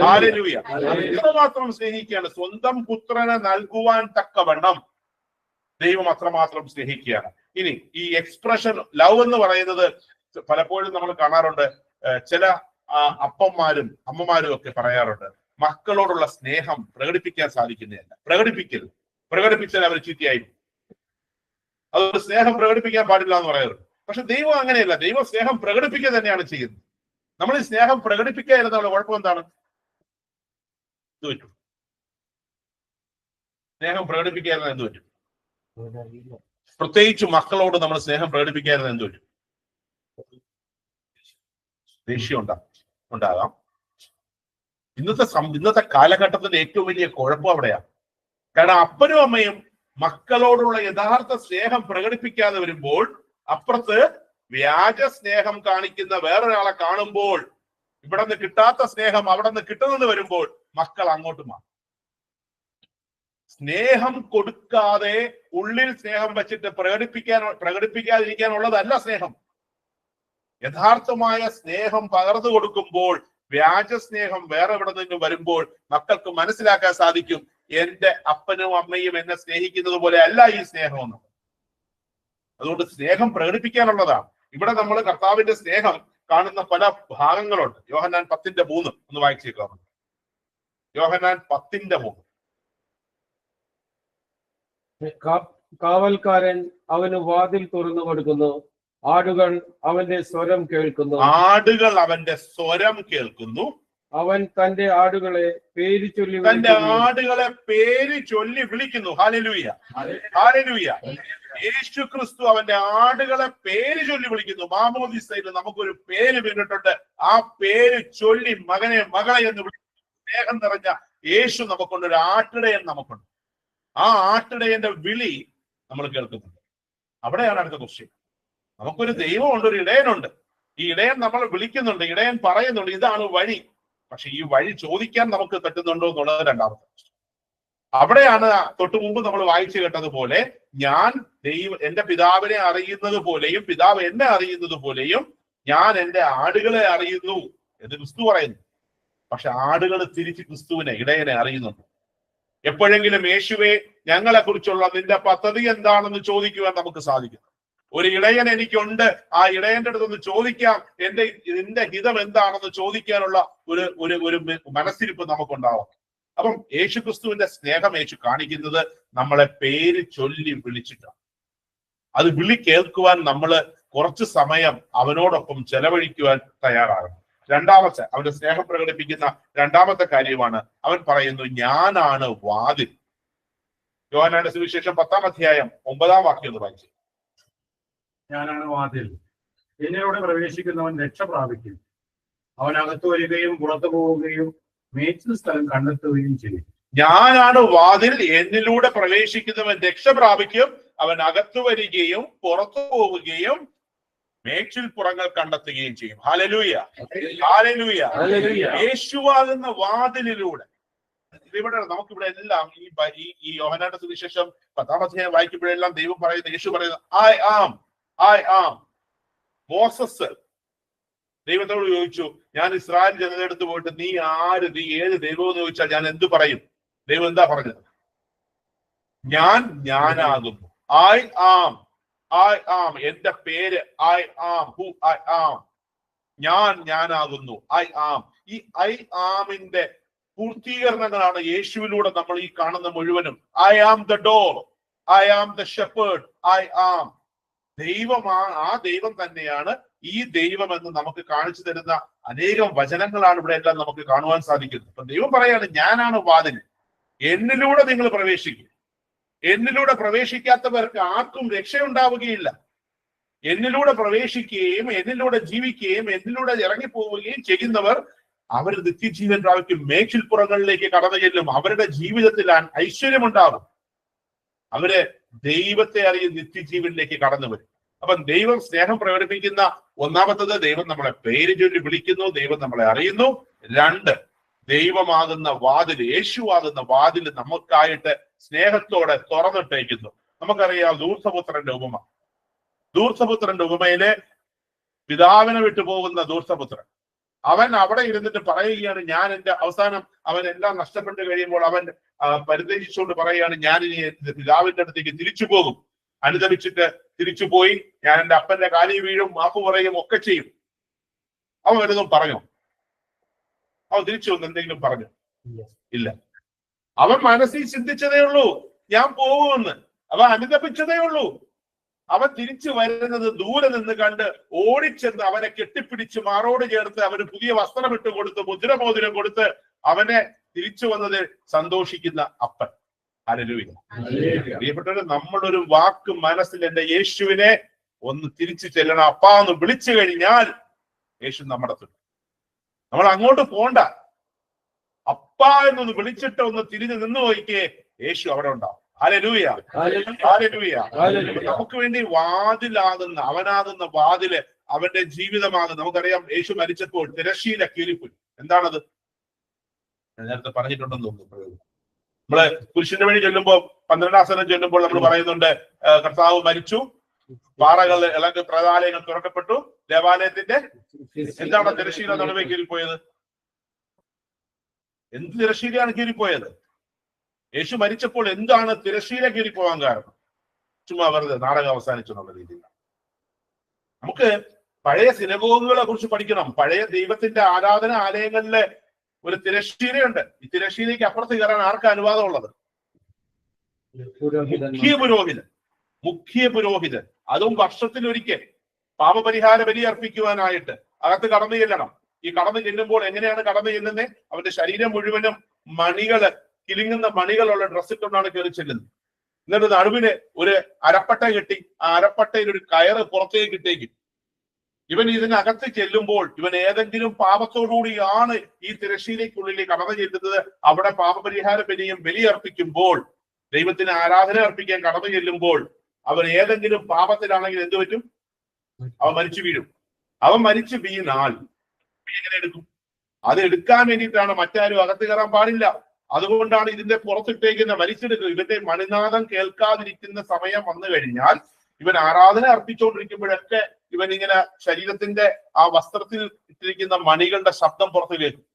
Speaker 1: hallelujah. അത്രമാത്രം സ്നേഹിക്കുകയാണ്. സ്വന്തം പുത്രനെ നൽകുവാൻ തക്കവണ്ണം ദൈവം അത്രമാത്രം സ്നേഹിക്കുകയാണ്. ഇനി ഈ എക്സ്പ്രഷൻ ലവ് എന്ന് പറയുന്നത് പലപ്പോഴും നമ്മൾ കാണാറുണ്ട്. ചില അപ്പന്മാരും അമ്മമാരും ഒക്കെ പറയാറുണ്ട്, മക്കളോടുള്ള സ്നേഹം പ്രകടിപ്പിക്കാൻ സാധിക്കുന്നതല്ല. പ്രകടിപ്പിച്ചാൽ അവർ ചീത്തയായിരുന്നു. അതുകൊണ്ട് സ്നേഹം പ്രകടിപ്പിക്കാൻ പാടില്ല എന്ന് പറയാറുണ്ട്. പക്ഷെ ദൈവം അങ്ങനെയല്ല. ദൈവം സ്നേഹം പ്രകടിപ്പിക്കുക തന്നെയാണ് ചെയ്യുന്നത്. നമ്മൾ ഈ സ്നേഹം പ്രകടിപ്പിക്കാതിരുന്നുള്ള കുഴപ്പം എന്താണ്? എന്ത് പറ്റും? സ്നേഹം പ്രകടിപ്പിക്കാതിരുന്ന എന്ത് പറ്റും? പ്രത്യേകിച്ച് മക്കളോട് നമ്മൾ സ്നേഹം പ്രകടിപ്പിക്കാതിരുന്ന എന്ത് പറ്റും? ദേഷ്യം ഉണ്ടാകാം. ഇന്നത്തെ കാലഘട്ടത്തിന്റെ ഏറ്റവും വലിയ കുഴപ്പം അവിടെയാണ്. കാരണം അപ്പനും അമ്മയും മക്കളോടുള്ള യഥാർത്ഥ സ്നേഹം പ്രകടിപ്പിക്കാതെ വരുമ്പോൾ, അപ്പുറത്ത് വ്യാജ സ്നേഹം കാണിക്കുന്ന വേറൊരാളെ കാണുമ്പോൾ ഇവിടെ നിന്ന് കിട്ടാത്ത സ്നേഹം അവിടെ നിന്ന് കിട്ടുന്നത് വരുമ്പോൾ മക്കൾ അങ്ങോട്ട് മാറും. സ്നേഹം കൊടുക്കാതെ ഉള്ളിൽ സ്നേഹം വെച്ചിട്ട് പ്രകടിപ്പിക്കാതിരിക്കാനുള്ളതല്ല സ്നേഹം. യഥാർത്ഥമായ സ്നേഹം പകർന്നു കൊടുക്കുമ്പോൾ, വ്യാജ സ്നേഹം വേറെ എവിടെ നിന്നും വരുമ്പോൾ മക്കൾക്ക് മനസ്സിലാക്കാൻ സാധിക്കും, എന്റെ അപ്പനും അമ്മയും എന്നെ സ്നേഹിക്കുന്നത് പോലെ അല്ല ഈ സ്നേഹമെന്ന്. അതുകൊണ്ട് സ്നേഹം പ്രകടിപ്പിക്കാനുള്ളതാണ്. ഇവിടെ നമ്മൾ കർത്താവിന്റെ സ്നേഹം കാണുന്ന പല ഭാഗങ്ങളുണ്ട്. യോഹന്നാൻ 10:3 ഒന്ന് വായിച്ചേക്കാം. യോഹന്നാൻ 10:3.
Speaker 3: കാവൽക്കാരൻ അവന് വാതിൽ തുറന്നു കൊടുക്കുന്നു, ആടുകൾ അവന്റെ സ്വരം കേൾക്കുന്നു.
Speaker 1: ആടുകൾ അവന്റെ സ്വരം കേൾക്കുന്നു.
Speaker 3: അവൻ തന്റെ ആടുകളെ പേര് ചൊല്ലി
Speaker 1: വിളിക്കുന്നു. Hallelujah, hallelujah. യേശു ക്രിസ്തു അവന്റെ ആടുകളെ പേര് ചൊല്ലി വിളിക്കുന്നു. മാമോദിസയിൽ നമുക്കൊരു പേര് വീണിട്ടുണ്ട്. ആ പേര് ചൊല്ലി മകനെ മകളെ എന്ന് വിളിക്കുന്നു. സ്നേഹം നിറഞ്ഞ യേശു നമുക്കുണ്ട്. ഒരു ആട്ടിടയൻ നമുക്കുണ്ട്. ആ ആട്ടിടയന്റെ വിളി നമ്മൾ കേൾക്കുന്നുണ്ട്. അവിടെയാണ് അടുത്ത ക്വസ്റ്റ്യൻ. നമുക്കൊരു ദൈവമുണ്ട്, ഒരു ഇടയനുണ്ട്. ഈ ഇടയൻ നമ്മൾ വിളിക്കുന്നുണ്ട്, ഇടയൻ പറയുന്നുണ്ട് ഇതാണ് വഴി. പക്ഷെ ഈ വഴി ചോദിക്കാൻ നമുക്ക് പറ്റുന്നുണ്ടോ എന്നുള്ളത് രണ്ടാമത്തെ. അവിടെയാണ് തൊട്ടു മുമ്പ് നമ്മൾ വായിച്ചു കേട്ടതുപോലെ, ഞാൻ എന്റെ പിതാവിനെ അറിയുന്നത് പോലെയും പിതാവ് എന്നെ അറിയുന്നത് പോലെയും ഞാൻ എന്റെ ആടുകളെ അറിയുന്നു എന്ന് ക്രിസ്തു പറയുന്നു. പക്ഷെ ആടുകൾ തിരിച്ച് ക്രിസ്തുവിനെ, ഇടയനെ അറിയുന്നുണ്ട്. എപ്പോഴെങ്കിലും യേശുവെ ഞങ്ങളെ കുറിച്ചുള്ള നിന്റെ പദ്ധതി എന്താണെന്ന് ചോദിക്കുവാൻ നമുക്ക് സാധിക്കും. ഒരു ഇടയൻ എനിക്കുണ്ട്, ആ ഇടയന്റെ അടുത്തൊന്ന് ചോദിക്കാം നിന്റെ ഹിതം എന്താണെന്ന് ചോദിക്കാനുള്ള ഒരു മനസ്സിരിപ്പ് നമുക്കുണ്ടാവും. അപ്പം യേശു ക്രിസ്തുവിന്റെ സ്നേഹം യേശു കാണിക്കുന്നത് നമ്മളെ പേര് ചൊല്ലി വിളിച്ചിട്ടാണ്. അത് വിളി കേൾക്കുവാൻ നമ്മൾ കുറച്ച് സമയം അവനോടൊപ്പം ചെലവഴിക്കുവാൻ തയ്യാറാകണം. രണ്ടാമത്തെ അവന്റെ സ്നേഹം പ്രകടിപ്പിക്കുന്ന രണ്ടാമത്തെ കാര്യമാണ്, അവൻ പറയുന്നു ഞാനാണ് വാതിൽ. യോഹന്നാന്റെ സുവിശേഷം 10:9 ഒന്ന് വായിച്ചു.
Speaker 4: ഞാനാണ് വാതിൽ, എന്നിലൂടെ പ്രവേശിക്കുന്നവൻ രക്ഷ പ്രാപിക്കും. അവൻ അകത്തു വരികയും പുറത്തു പോവുകയും മേച്ചിൽ സ്ഥലം കണ്ടെത്തുകയും ചെയ്യും.
Speaker 1: ഞാനാണ് വാതിൽ, എന്നിലൂടെ പ്രവേശിക്കുന്നവൻ രക്ഷ പ്രാപിക്കും. അവൻ അകത്തു വരികയും പുറത്തു പോവുകയും മേച്ചിൽ പുറങ്ങൾ കണ്ടെത്തുകയും ചെയ്യും. Hallelujah, hallelujah. യേശുവാകുന്ന വാതിലിലൂടെ ഇവിടെ നമുക്കിവിടെ എല്ലാം ഈ യോഹന്നാന്റെ സുവിശേഷം 10 വായിക്കുമ്പോഴെല്ലാം ദൈവം പറയുന്നത്, യേശു പറയുന്നത് ഐ ആം. മോസസ് ദൈവത്തോട് ചോദിച്ചു, ഞാൻ ഇസ്രായേൽ ജനതയെടുത്ത് പോയിട്ട് നീ ആര്, നീ ഏത് ദൈവം എന്ന് ചോദിച്ചാൽ ഞാൻ എന്ത് പറയും? ദൈവം എന്താ പറഞ്ഞത്? ഞാനാകുന്നു. I am. എന്റെ പേര് I am, who I am. ഞാനാകുന്നു, ഐ ആം. ഈ ഐ ആമിന്റെ പൂർത്തീകരണങ്ങളാണ് യേശുവിലൂടെ നമ്മൾ ഈ കാണുന്ന മുഴുവനും. I am the door, I am the shepherd, I am. ആ ദൈവം തന്നെയാണ് ഈ ദൈവം എന്ന് നമുക്ക് കാണിച്ചു തരുന്ന അനേകം വചനങ്ങളാണ് ഇവിടെ എല്ലാം നമുക്ക് കാണുവാൻ സാധിക്കുന്നത്. അപ്പൊ ദൈവം പറയാണ്, ഞാനാണ് വാതിൽ, എന്നിലൂടെ നിങ്ങൾ പ്രവേശിക്കും. എന്നിലൂടെ പ്രവേശിക്കാത്തവർക്ക് ആർക്കും രക്ഷയുണ്ടാവുകയില്ല. എന്നിലൂടെ പ്രവേശിക്കുകയും എന്നിലൂടെ ജീവിക്കുകയും എന്നിലൂടെ ഇറങ്ങിപ്പോവുകയും ചെയ്യുന്നവർ അവർ നിത്യജീവൻ പ്രാപിക്കും. മേച്ചിൽപ്പുറങ്ങളിലേക്ക് കടന്നു ചെല്ലും. അവരുടെ ജീവിതത്തിൽ ഐശ്വര്യമുണ്ടാകും. അവര് ദൈവത്തെ അറിയും, നിത്യജീവനിലേക്ക് കടന്നു വരും. അപ്പം ദൈവം സ്നേഹം പ്രകടിപ്പിക്കുന്ന ഒന്നാമത്തത്, ദൈവം നമ്മളെ പേര് ചൊല്ലി വിളിക്കുന്നു, ദൈവം നമ്മളെ അറിയുന്നു. 2, ദൈവമാകുന്ന വാതിൽ, യേശുവാകുന്ന വാതിൽ നമുക്കായിട്ട് സ്നേഹത്തോടെ തുറന്നിട്ടേക്കുന്നു. നമുക്കറിയാം ധൂർത്തപുത്രന്റെ ഉപമ. ധൂർത്തപുത്രന്റെ ഉപമയിലെ പിതാവിനെ വിട്ടുപോകുന്ന ധൂർത്തപുത്രൻ, അവൻ അവിടെ ഇരുന്നിട്ട് പറയുകയാണ്, ഞാൻ എന്റെ അവസാനം അവൻ എല്ലാം നഷ്ടപ്പെട്ട് കഴിയുമ്പോൾ അവൻ പരിതപിച്ചുകൊണ്ട് പറയുകയാണ്, ഞാൻ ഇനി പിതാവിന്റെ അടുത്തേക്ക് തിരിച്ചു പോകും. അനുദപിച്ചിട്ട് തിരിച്ചു പോയി ഞാൻ എന്റെ അപ്പന്റെ കാലിൽ വീഴും, മാപ്പ് പറയും, ഒക്കെ ചെയ്യും. അവൻ വലുതും പറഞ്ഞു? അവൻ തിരിച്ചു വന്ന് എന്തെങ്കിലും പറഞ്ഞു? ഇല്ല. അവൻ മനസ്സിൽ ചിന്തിച്ചതേ ഉള്ളൂ ഞാൻ പോകുമെന്ന്. അവൻ അനുദപിച്ചതേ ഉള്ളൂ. അവൻ തിരിച്ചു വരുന്നത് ദൂരെ നിന്ന് കണ്ട് ഓടിച്ചെന്ന് അവനെ കെട്ടിപ്പിടിച്ച് മാറോട് ചേർത്ത് അവന് പുതിയ വസ്ത്രം ഇട്ട് കൊടുത്ത് മുദ്രമോതിരം കൊടുത്ത് അവനെ തിരിച്ചു വന്നത് സന്തോഷിക്കുന്ന അപ്പൻ. ഹല്ലേലൂയ. പ്രിയപ്പെട്ടവരെ, നമ്മളൊരു വാക്ക് മനസ്സിൽ എന്റെ യേശുവിനെ ഒന്ന് തിരിച്ചു ചെല്ലണം, അപ്പാ എന്ന് വിളിച്ചു കഴിഞ്ഞാൽ യേശു നമ്മുടെ തൊട്ട്. നമ്മൾ അങ്ങോട്ട് പോണ്ട. അപ്പാ എന്നൊന്ന് വിളിച്ചിട്ട് ഒന്ന് തിരിഞ്ഞു നിന്ന് നോക്കിയേ, യേശു അവിടെ ഉണ്ടാവും. Hallelujah, hallelujah. നമുക്ക് വേണ്ടി വാതിലാകുന്ന, അവനാകുന്ന വാതില് അവന്റെ ജീവിതമാകും. നമുക്കറിയാം യേശു മരിച്ചപ്പോൾ തിരശ്ശീല കീറിപ്പോയി. എന്താണത്? ഞാൻ നേരത്തെ പറഞ്ഞിട്ടുണ്ടെന്ന് തോന്നുന്നു. നമ്മള് കുരിശിന്റെ വഴി ചൊല്ലുമ്പോൾ 12 ആസനം ചൊല്ലുമ്പോൾ നമ്മൾ പറയുന്നുണ്ട് കർത്താവ് മരിച്ചു, പാറകൾ ഇളകി പ്രതാലയങ്ങൾ തുറക്കപ്പെട്ടു, ദേവാലയത്തിന്റെ എന്താണ് തിരശ്ശീല നടുവേ കീറിപ്പോയത്? എന്ത് തിരശ്ശീലയാണ് കീറിപ്പോയത്? യേശു മരിച്ചപ്പോൾ എന്താണ് തിരശ്ശീല കീറിപ്പോവാൻ കാരണം? ചുമ്മാ വെറുതെ നാടകം അവസാനിച്ചു എന്നുള്ള രീതിയിലാണ്. നമുക്ക് പഴയ സിനഗോഗുകളെ കുറിച്ച് പഠിക്കണം. പഴയ ദൈവത്തിന്റെ ആരാധന ആലയങ്ങളിലെ ഒരു തിരശ്ശീലയുണ്ട്. ഈ തിരശ്ശീലയ്ക്ക് അപ്പുറത്ത് കയറാൻ ആർക്കാ അനുവാദമുള്ളത്? മുഖ്യ പുരോഹിതൻ. അതും വർഷത്തിലൊരിക്കൽ പാപപരിഹാര ബലി അർപ്പിക്കുവാനായിട്ട് അകത്ത് കടന്നു ചെല്ലണം. ഈ കടന്നു ചെല്ലുമ്പോൾ എങ്ങനെയാണ് കടന്നു ചെല്ലുന്നത്? അവന്റെ ശരീരം മുഴുവനും മണികള്, കിലുങ്ങുന്ന മണികളുള്ള ഡ്രസ്സിട്ടുകൊണ്ടാണ് കയറി ചെല്ലുന്നത്. എന്നിട്ട് നടുവിന് ഒരു അരപ്പട്ട കെട്ടി ആ അരപ്പട്ടയിൽ ഒരു കയറ് പുറത്തേക്ക് ഇട്ടേക്കും. ഇവൻ ഇതിനകത്ത് ചെല്ലുമ്പോൾ ഇവൻ ഏതെങ്കിലും പാപത്തോടുകൂടിയാണ് ഈ തിരശ്ശീലയ്ക്കുള്ളിൽ കടന്നു ചെല്ലുന്നത്. അവിടെ പാപപരിഹാര ബലിയും ബലിയർപ്പിക്കുമ്പോൾ, ദൈവത്തിന് ആരാധന അർപ്പിക്കാൻ കടന്നു ചെല്ലുമ്പോൾ അവൻ ഏതെങ്കിലും പാപത്തിലാണെങ്കിൽ എന്ത് പറ്റും? അവൻ മരിച്ചു വീഴും. അവൻ മരിച്ചു വീണാൽ എങ്ങനെ എടുക്കും? അത് എടുക്കാൻ വേണ്ടിയിട്ടാണ് മറ്റാരും അകത്ത് കയറാൻ പാടില്ല. അതുകൊണ്ടാണ് ഇതിന്റെ പുറത്തിട്ടേക്കുന്ന വലിച്ചെടുക്കുക. ഇവന്റെ മണിനാദം കേൾക്കാതിരിക്കുന്ന സമയം വന്നു കഴിഞ്ഞാൽ ഇവൻ ആരാധന അർപ്പിച്ചുകൊണ്ടിരിക്കുമ്പോഴൊക്കെ ഇവൻ ഇങ്ങനെ ശരീരത്തിന്റെ ആ വസ്ത്രത്തിൽ ഇട്ടിരിക്കുന്ന മണികളുടെ ശബ്ദം പുറത്ത് കേൾക്കും.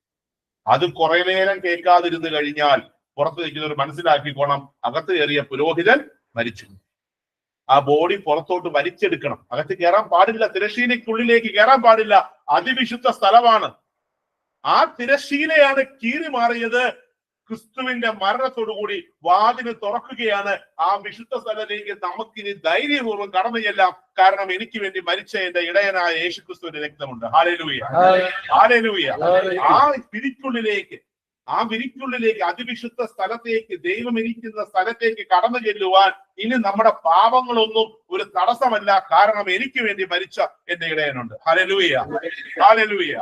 Speaker 1: അത് കുറെ നേരം കേൾക്കാതിരുന്ന് കഴിഞ്ഞാൽ പുറത്ത് നിൽക്കുന്നവർ മനസ്സിലാക്കിക്കോണം, അകത്ത് കയറിയ പുരോഹിതൻ മരിച്ചു. ആ ബോഡി പുറത്തോട്ട് വലിച്ചെടുക്കണം. അകത്ത് കയറാൻ പാടില്ല, തിരശ്ശീലയ്ക്കുള്ളിലേക്ക് കയറാൻ പാടില്ല. അതിവിശുദ്ധ സ്ഥലമാണ്. ആ തിരശ്ശീലയാണ് കീറി മാറിയത്. ക്രിസ്തുവിന്റെ മരണത്തോടുകൂടി വാതിന് തുറക്കുകയാണ്. ആ വിശുദ്ധ സ്ഥലത്തേക്ക് നമുക്കിനി ധൈര്യപൂർവ്വം കടന്നു ചെല്ലാം. കാരണം എനിക്ക് വേണ്ടി മരിച്ച എന്റെ ഇടയനായ യേശുക്രിസ്തുവിന്റെ രക്തമുണ്ട്. Hallelujah, hallelujah. ആ വിരിക്കുള്ളിലേക്ക് അതിവിശുദ്ധ സ്ഥലത്തേക്ക്, ദൈവം ഇരിക്കുന്ന സ്ഥലത്തേക്ക് കടന്നു ചെല്ലുവാൻ ഇനി നമ്മുടെ പാപങ്ങളൊന്നും ഒരു തടസ്സമല്ല. കാരണം എനിക്ക് വേണ്ടി മരിച്ച എന്റെ ഇടയനുണ്ട്. Hallelujah, hallelujah.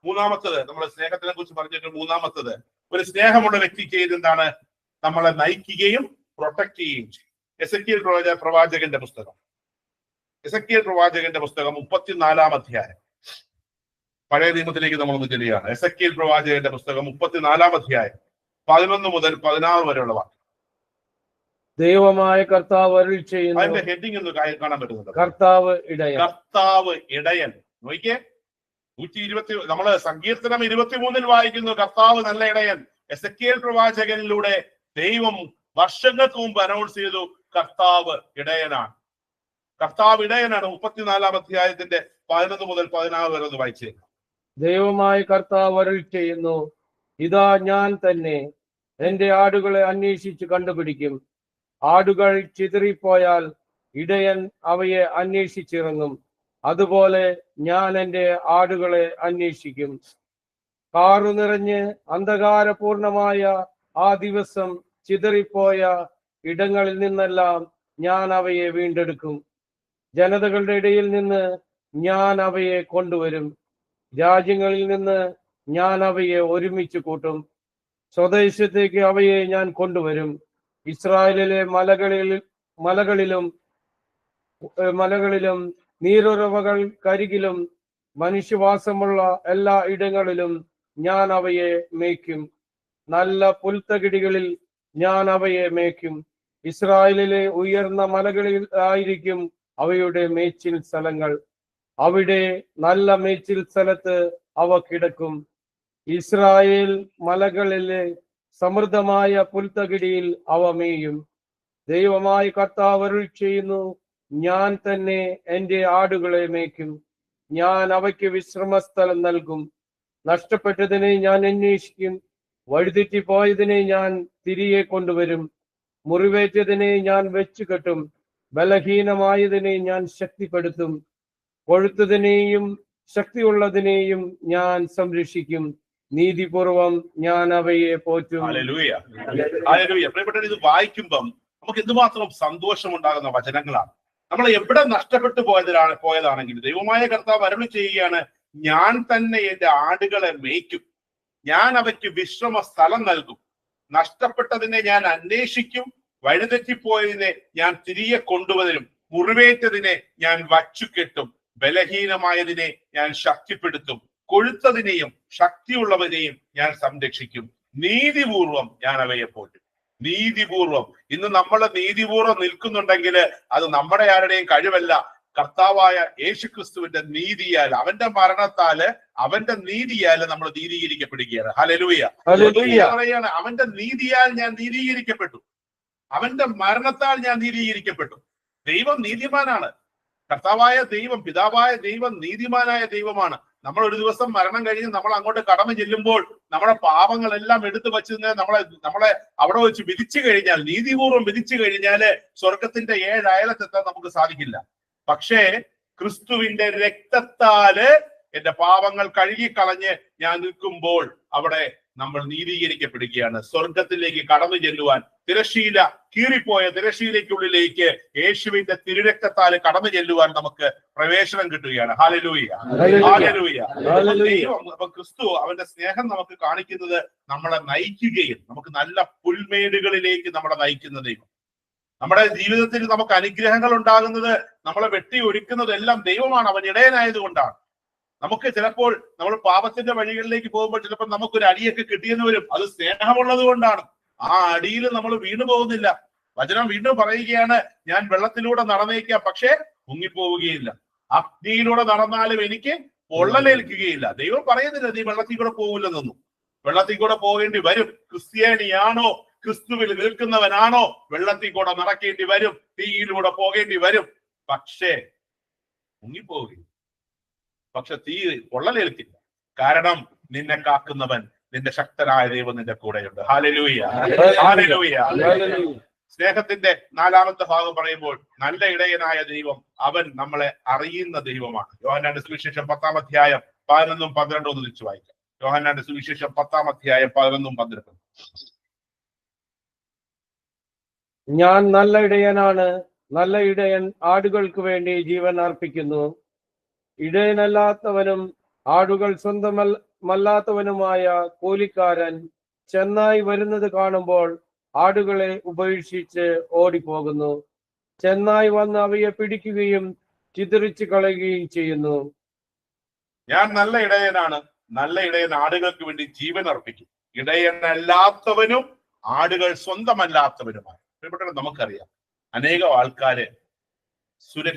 Speaker 1: മൂന്നാമത്തത്, നമ്മളെ സ്നേഹത്തിനെ കുറിച്ച് പറഞ്ഞിട്ട് മൂന്നാമത്തത്, ഒരു സ്നേഹമുള്ള വ്യക്തി ചെയ്തെന്താണ്? നമ്മളെ നയിക്കുകയും പ്രൊട്ടക്ട് ചെയ്യുകയും ചെയ്യും. എസെക്കിയേൽ പ്രവാചകന്റെ പുസ്തകം 34-ാം അധ്യായം. പഴയ നിയമത്തിലേക്ക് നമ്മളൊന്ന് ചെല്ലുകയാണ്. എസെക്കിയേൽ പ്രവാചകന്റെ പുസ്തകം 34-ാം അധ്യായം 11 മുതൽ 16 വരെയുള്ള വാക്യം.
Speaker 3: ദൈവമായ കർത്താവ് അരുളി ചെയ്യുന്നു.
Speaker 1: അതിന്റെ ഹെഡിങ് ഒന്ന് കാണാൻ പറ്റുന്നുണ്ട്.
Speaker 3: കർത്താവ് ഇടയൻ.
Speaker 1: കർത്താവ് ഇടയൻ. നോക്കിയേ, 120 നമ്മള് സങ്കീർത്തനം 23 വായിക്കുന്നു, കർത്താവ് നല്ല ഇടയൻ. എസെക്കിയേൽ പ്രവാചകനിലൂടെ ദൈവം വർഷങ്ങൾക്ക് മുമ്പ് അനൗൺസ് ചെയ്തു, കർത്താവ് ഇടയനാണ്. കർത്താവ് ഇടയനാണ്. 34-ാം അധ്യായത്തിന്റെ 11 മുതൽ 16 വരെ ഒന്ന് വായിച്ചേ.
Speaker 3: ദൈവമായ കർത്താവ് അരുളി ചെയ്യുന്നു, ഇതാ ഞാൻ തന്നെ എന്റെ ആടുകളെ അന്വേഷിച്ച് കണ്ടുപിടിക്കും. ആടുകൾ ചിതറിപ്പോയാൽ ഇടയൻ അവയെ അന്വേഷിച്ചിറങ്ങും. അതുപോലെ ഞാൻ എന്റെ ആടുകളെ അന്വേഷിക്കും. കാറു നിറഞ്ഞ് അന്ധകാരപൂർണമായ ആ ദിവസം ചിതറിപ്പോയ ഇടങ്ങളിൽ നിന്നെല്ലാം ഞാൻ അവയെ വീണ്ടെടുക്കും. ജനതകളുടെ ഇടയിൽ നിന്ന് ഞാൻ അവയെ കൊണ്ടുവരും. രാജ്യങ്ങളിൽ നിന്ന് ഞാൻ അവയെ ഒരുമിച്ച് കൂട്ടും. സ്വദേശത്തേക്ക് അവയെ ഞാൻ കൊണ്ടുവരും. ഇസ്രായേലിലെ മലകളിലും നീരുറവകൾ കരികിലും മനുഷ്യവാസമുള്ള എല്ലാ ഇടങ്ങളിലും ഞാൻ അവയെ മേയ്ക്കും. നല്ല പുൽത്തകിടികളിൽ ഞാൻ അവയെ മേയ്ക്കും. ഇസ്രായേലിലെ ഉയർന്ന മലകളിൽ ആയിരിക്കും അവയുടെ മേച്ചിൽ സ്ഥലങ്ങൾ. അവിടെ നല്ല മേച്ചിൽ സ്ഥലത്ത് അവ കിടക്കും. ഇസ്രായേൽ മലകളിലെ സമൃദ്ധമായ പുൽത്തകിടിയിൽ അവ മേയും. ദൈവമായ കർത്താവ് അരുളി ചെയ്യുന്നു, ഞാൻ തന്നെ എന്റെ ആടുകളെ മേയ്ക്കും. ഞാൻ അവയ്ക്ക് വിശ്രമസ്ഥലം നൽകും. നഷ്ടപ്പെട്ടതിനെ ഞാൻ അന്വേഷിക്കും. വഴിതെറ്റിപ്പോയതിനെ ഞാൻ തിരികെ കൊണ്ടുവരും. മുറിവേറ്റതിനെ ഞാൻ വെച്ചുകെട്ടും. ബലഹീനമായതിനെ ഞാൻ ശക്തിപ്പെടുത്തും. കൊഴുത്തതിനെയും ശക്തിയുള്ളതിനെയും ഞാൻ സംരക്ഷിക്കും. നീതിപൂർവം ഞാൻ അവയെ പോറ്റും.
Speaker 1: Hallelujah, hallelujah. പ്രിയപ്പെട്ടവരെ, ഇത് വായിക്കുമ്പം നമുക്ക് എന്തുമാത്രം സന്തോഷം ഉണ്ടാകുന്ന വചനങ്ങളാണ്. നമ്മൾ എവിടെ നഷ്ടപ്പെട്ടു പോയതാണെങ്കിൽ ദൈവമായ കർത്താവ് അരുളി ചെയ്യുകയാണ്, ഞാൻ തന്നെ എന്റെ ആടുകളെ മേയ്ക്കും. ഞാൻ അവയ്ക്ക് വിശ്രമ സ്ഥലം നൽകും. നഷ്ടപ്പെട്ടതിനെ ഞാൻ അന്വേഷിക്കും. വഴിതെറ്റിപ്പോയതിനെ ഞാൻ തിരികെ കൊണ്ടുവരും. മുറിവേറ്റതിനെ ഞാൻ വച്ചുകെട്ടും, ബലഹീനമായതിനെ ഞാൻ ശക്തിപ്പെടുത്തും, കൊഴുത്തതിനെയും ശക്തിയുള്ളവരെയും ഞാൻ സംരക്ഷിക്കും, നീതിപൂർവം ഞാൻ അവയെ പോറ്റും. നീതിപൂർവം. ഇന്ന് നമ്മൾ നീതിപൂർവം നിൽക്കുന്നുണ്ടെങ്കിൽ അത് നമ്മുടെ ആരുടെയും കഴിവല്ല, കർത്താവായ യേശുക്രിസ്തുവിന്റെ നീതിയാൽ, അവന്റെ മരണത്താല്, അവന്റെ നീതിയാല് നമ്മൾ നീതീകരിക്കപ്പെടുകയാണ്. ഹല്ലേലൂയ. പറയാണ്, അവന്റെ നീതിയാൽ ഞാൻ നീതീകരിക്കപ്പെട്ടു, അവന്റെ മരണത്താൽ ഞാൻ നീതീകരിക്കപ്പെട്ടു. ദൈവം നീതിമാനാണ്. കർത്താവായ ദൈവം, പിതാവായ ദൈവം നീതിമാനായ ദൈവമാണ്. നമ്മൾ ഒരു ദിവസം മരണം കഴിഞ്ഞ് നമ്മൾ അങ്ങോട്ട് കടന്നു ചെല്ലുമ്പോൾ നമ്മുടെ പാപങ്ങളെല്ലാം എടുത്തു വച്ച് നമ്മളെ അവിടെ വെച്ച് വിധിച്ചു കഴിഞ്ഞാൽ, നീതിപൂർവ്വം വിധിച്ചു കഴിഞ്ഞാല് സ്വർഗത്തിന്റെ 7 അയലത്തെത്താൻ നമുക്ക് സാധിക്കില്ല. പക്ഷേ ക്രിസ്തുവിന്റെ രക്തത്താല് എന്റെ പാപങ്ങൾ കഴുകിക്കളഞ്ഞ് ഞാൻ നിൽക്കുമ്പോൾ അവിടെ നമ്മൾ നീതീകരിക്കപ്പെടുകയാണ്. സ്വർഗത്തിലേക്ക് കടന്നു ചെല്ലുവാൻ, തിരശീല കീറിപ്പോയ തിരശീലയ്ക്കുള്ളിലേക്ക് യേശുവിന്റെ തിരുരക്തത്താല് കടന്നു ചെല്ലുവാൻ നമുക്ക് പ്രവേശനം കിട്ടുകയാണ്. Hallelujah, hallelujah. ദൈവം, അപ്പൊ ക്രിസ്തു അവന്റെ സ്നേഹം നമുക്ക് കാണിക്കുന്നത് നമ്മളെ നയിക്കുകയും നമുക്ക് നല്ല പുൽമേടുകളിലേക്ക് നമ്മളെ നയിക്കുന്ന ദൈവം. നമ്മുടെ ജീവിതത്തിൽ നമുക്ക് അനുഗ്രഹങ്ങൾ ഉണ്ടാകുന്നത്, നമ്മളെ വെട്ടി ഒരുക്കുന്നതെല്ലാം ദൈവമാണ്. അവൻ ഇടയനായത് കൊണ്ടാണ്. നമുക്ക് ചിലപ്പോൾ നമ്മൾ പാപത്തിന്റെ വഴികളിലേക്ക് പോകുമ്പോൾ ചിലപ്പോൾ നമുക്കൊരു അടിയൊക്കെ കിട്ടിയെന്ന് വരും. അത് സ്നേഹമുള്ളത് കൊണ്ടാണ്. ആ അടിയിൽ നമ്മൾ വീണു പോകുന്നില്ല. വചനം വീണ്ടും പറയുകയാണ്, ഞാൻ വെള്ളത്തിലൂടെ നടന്നേക്കാം, പക്ഷേ മുങ്ങിപ്പോവുകയില്ല. അഗ്നിയിലൂടെ നടന്നാലും എനിക്ക് പൊള്ളലേൽക്കുകയില്ല. ദൈവം പറയുന്നില്ല നീ വെള്ളത്തിൽ കൂടെ പോകില്ലെന്നൊന്നും. വെള്ളത്തിൽ കൂടെ പോകേണ്ടി വരും. ക്രിസ്ത്യാനിയാണോ, ക്രിസ്തുവിൽ നിൽക്കുന്നവനാണോ, വെള്ളത്തിൽ കൂടെ നടക്കേണ്ടി വരും, തീയിലൂടെ പോകേണ്ടി വരും. പക്ഷേ മുങ്ങിപ്പോവുകയില്ല. പക്ഷെ തീ പൊള്ളലേൽക്കില്ല. കാരണം നിന്നെ കാക്കുന്നവൻ, നിന്റെ ശക്തനായ ദൈവം നിന്റെ കൂടെയുണ്ട്. Hallelujah, hallelujah. സ്നേഹത്തിന്റെ 4ാമത്തെ ഭാഗം പറയുമ്പോൾ, നല്ല ഇടയനായ ദൈവം, അവൻ നമ്മളെ അറിയുന്ന ദൈവമാണ്. യോഹന്നാന്റെ സുവിശേഷം 10-ാം അധ്യായം 11-ഉം 12-ഉം ഒന്ന് തിരിച്ചു വായിക്കാം. യോഹന്നാന്റെ സുവിശേഷം 10-ാം അധ്യായം 11-ഉം 12-ഉം.
Speaker 3: ഞാൻ നല്ല ഇടയനാണ്, നല്ല ഇടയൻ ആടുകൾക്ക് വേണ്ടി ജീവൻ അർപ്പിക്കുന്നു. ഇടയനല്ലാത്തവനും ആടുകൾ സ്വന്തമല്ലാത്തവനുമായ കൂലിക്കാരൻ ചെന്നായി വരുന്നത് കാണുമ്പോൾ ആടുകളെ ഉപേക്ഷിച്ച് ഓടിപ്പോകുന്നു. ചെന്നായി വന്ന് അവയെ പിടിക്കുകയും ചിതറിച്ചു കളയുകയും ചെയ്യുന്നു.
Speaker 1: ഞാൻ നല്ല ഇടയനാണ്, നല്ല ഇടയൻ ആടുകൾക്ക് വേണ്ടി ജീവൻ അർപ്പിക്കും. ഇടയനല്ലാത്തവനും ആടുകൾ സ്വന്തമല്ലാത്തവനുമാണ്. നമുക്കറിയാം, അനേകം ആൾക്കാര്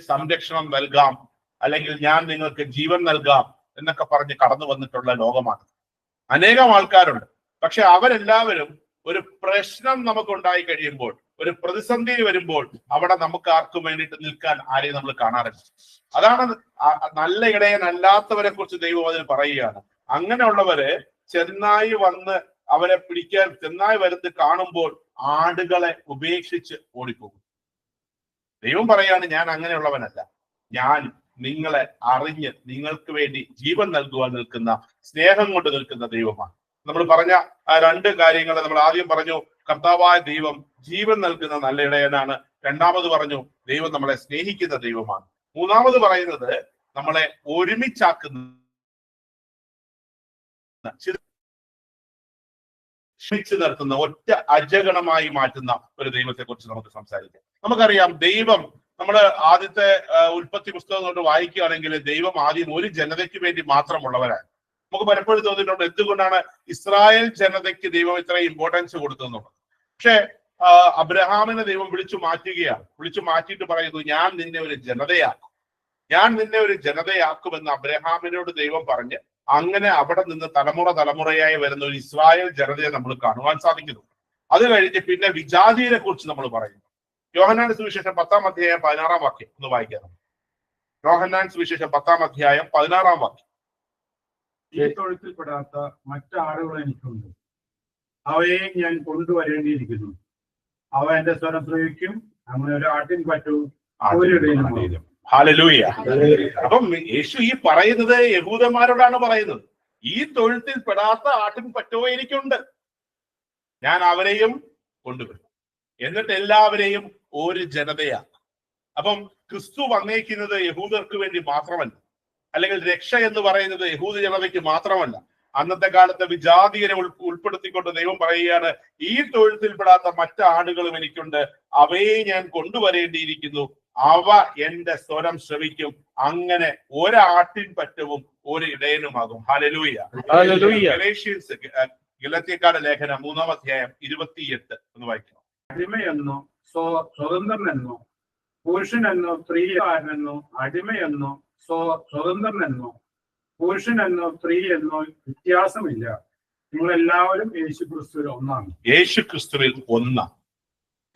Speaker 1: സംരക്ഷണം നൽകാം, അല്ലെങ്കിൽ ഞാൻ നിങ്ങൾക്ക് ജീവൻ നൽകാം എന്നൊക്കെ പറഞ്ഞ് കടന്നു വന്നിട്ടുള്ള ലോകമാണ്. അനേകം ആൾക്കാരുണ്ട്. പക്ഷെ അവരെല്ലാവരും ഒരു പ്രശ്നം നമുക്കുണ്ടായി കഴിയുമ്പോൾ, ഒരു പ്രതിസന്ധി വരുമ്പോൾ അവിടെ നമുക്ക് ആർക്കും വേണ്ടിയിട്ട് നിൽക്കാൻ ആരെയും നമ്മൾ കാണാറില്ല. അതാണ് നല്ല ഇടയനല്ലാത്തവരെ കുറിച്ച് ദൈവം അതിന് പറയുകയാണ്. അങ്ങനെയുള്ളവര് ചെന്നായി വന്ന് അവരെ പിടിക്കാൻ ചെന്നായി വരുന്നത് കാണുമ്പോൾ ആടുകളെ ഉപേക്ഷിച്ച് ഓടിപ്പോകും. ദൈവം പറയാണ്, ഞാൻ അങ്ങനെയുള്ളവനല്ല, ഞാൻ നിങ്ങളെ അറിഞ്ഞ് നിങ്ങൾക്ക് വേണ്ടി ജീവൻ നൽകുവാൻ നിൽക്കുന്ന, സ്നേഹം കൊണ്ട് നിൽക്കുന്ന ദൈവമാണ്. നമ്മൾ പറഞ്ഞ ആ 2 കാര്യങ്ങൾ നമ്മൾ ആദ്യം പറഞ്ഞു, കർത്താവായ ദൈവം ജീവൻ നൽകുന്ന നല്ല ഇടയനാണ്. 2ാമത് പറഞ്ഞു, ദൈവം നമ്മളെ സ്നേഹിക്കുന്ന ദൈവമാണ്. 3ാമത് പറയുന്നത്, നമ്മളെ ഒരുമിച്ചാക്കുന്ന, ക്ഷമിച്ചു നിർത്തുന്ന, ഒറ്റ അജഗണമായി മാറ്റുന്ന ഒരു ദൈവത്തെ കുറിച്ച് നമുക്ക് സംസാരിക്കാം. നമുക്കറിയാം, ദൈവം, നമ്മള് ആദ്യത്തെ ഉൽപ്പത്തി പുസ്തകം കൊണ്ട് വായിക്കുകയാണെങ്കിൽ ദൈവം ആദ്യം ഒരു ജനതയ്ക്ക് വേണ്ടി മാത്രമുള്ളവരാണ്. നമുക്ക് പലപ്പോഴും തോന്നിയിട്ടുണ്ട്, എന്തുകൊണ്ടാണ് ഇസ്രായേൽ ജനതയ്ക്ക് ദൈവം ഇത്ര ഇമ്പോർട്ടൻസ് കൊടുത്തെന്നുള്ളത്. പക്ഷെ അബ്രഹാമിനെ ദൈവം വിളിച്ചു മാറ്റുകയാണ്. വിളിച്ചു മാറ്റിയിട്ട് പറയുന്നു, ഞാൻ നിന്നെ ഒരു ജനതയാക്കും, ഞാൻ നിന്നെ ഒരു ജനതയാക്കുമെന്ന് അബ്രഹാമിനോട് ദൈവം പറഞ്ഞ്, അങ്ങനെ അവിടെ നിന്ന് തലമുറയായി വരുന്ന ഒരു ഇസ്രായേൽ ജനതയെ നമ്മൾ കാണുവാൻ സാധിക്കുന്നു. അത് കഴിഞ്ഞ് പിന്നെ വിജാതിയെ കുറിച്ച് നമ്മൾ പറയുന്നു. യോഹന്നാന്റെ സുവിശേഷം 10-ാം അധ്യായം 16-ാം വാക്യം ഒന്ന് വായിക്കാം. യോഹന്നാൻ സുവിശേഷം 10-ാം അധ്യായം 16-ാം വാക്യം.
Speaker 4: ഈ തൊഴുത്തിൽപ്പെടാത്ത മറ്റാടുകൾ എനിക്കുണ്ട്, അവയെ ഞാൻ കൊണ്ടുവരേണ്ടിയിരിക്കുന്നു. അവ എന്റെ സ്വരം ശ്രവിക്കും, അങ്ങനെ ഒരു ആട്ടിൻ പറ്റൂ ഒരിടയിലും.
Speaker 1: ഹല്ലേലൂയ. അപ്പം യേശു ഈ പറയുന്നത് യഹൂദന്മാരോടാണ് പറയുന്നത്. ഈ തൊഴുത്തിൽ പെടാത്ത ആട്ടിൻ പറ്റോ എനിക്കുണ്ട്, ഞാൻ അവരെയും കൊണ്ടുവരും, എന്നിട്ട് എല്ലാവരെയും ഒരു ജനതയാണ്. അപ്പം ക്രിസ്തു വന്നേക്കുന്നത് യഹൂദർക്ക് വേണ്ടി മാത്രമല്ല, അല്ലെങ്കിൽ രക്ഷ എന്ന് പറയുന്നത് യഹൂദ ജനതയ്ക്ക് മാത്രമല്ല. അന്നത്തെ കാലത്തെ വിജാതിയരെ ഉൾപ്പെടുത്തിക്കൊണ്ട് ദൈവം പറയുകയാണ്, ഈ തൊഴുത്തിൽപ്പെടാത്ത മറ്റ് ആടുകളും എനിക്കുണ്ട്, അവയെ ഞാൻ കൊണ്ടുവരേണ്ടിയിരിക്കുന്നു, അവ എന്റെ സ്വരം ശ്രവിക്കും. അങ്ങനെ ഒരാട്ടിൻ പറ്റവും ഒരു ഇടയനുമാകും. ഹല്ലേലൂയ. ഗലാത്യക്കാരുടെ ലേഖനം 3-ാം അധ്യായം 28 ഒന്ന് വായിക്കണം.
Speaker 4: അടിമയെന്നോ സ്വതന്ത്രനെന്നോ പുരുഷനെന്നോ സ്ത്രീകാരനെന്നോ അടിമയെന്നോ സ്വതന്ത്രനെന്നോ പുരുഷനെന്നോ സ്ത്രീ എന്നോ വ്യത്യാസമില്ല. നിങ്ങളെല്ലാവരും യേശു ക്രിസ്തുവിൽ ഒന്നാണ്.
Speaker 1: യേശു ക്രിസ്തുവിൽ ഒന്നാണ്.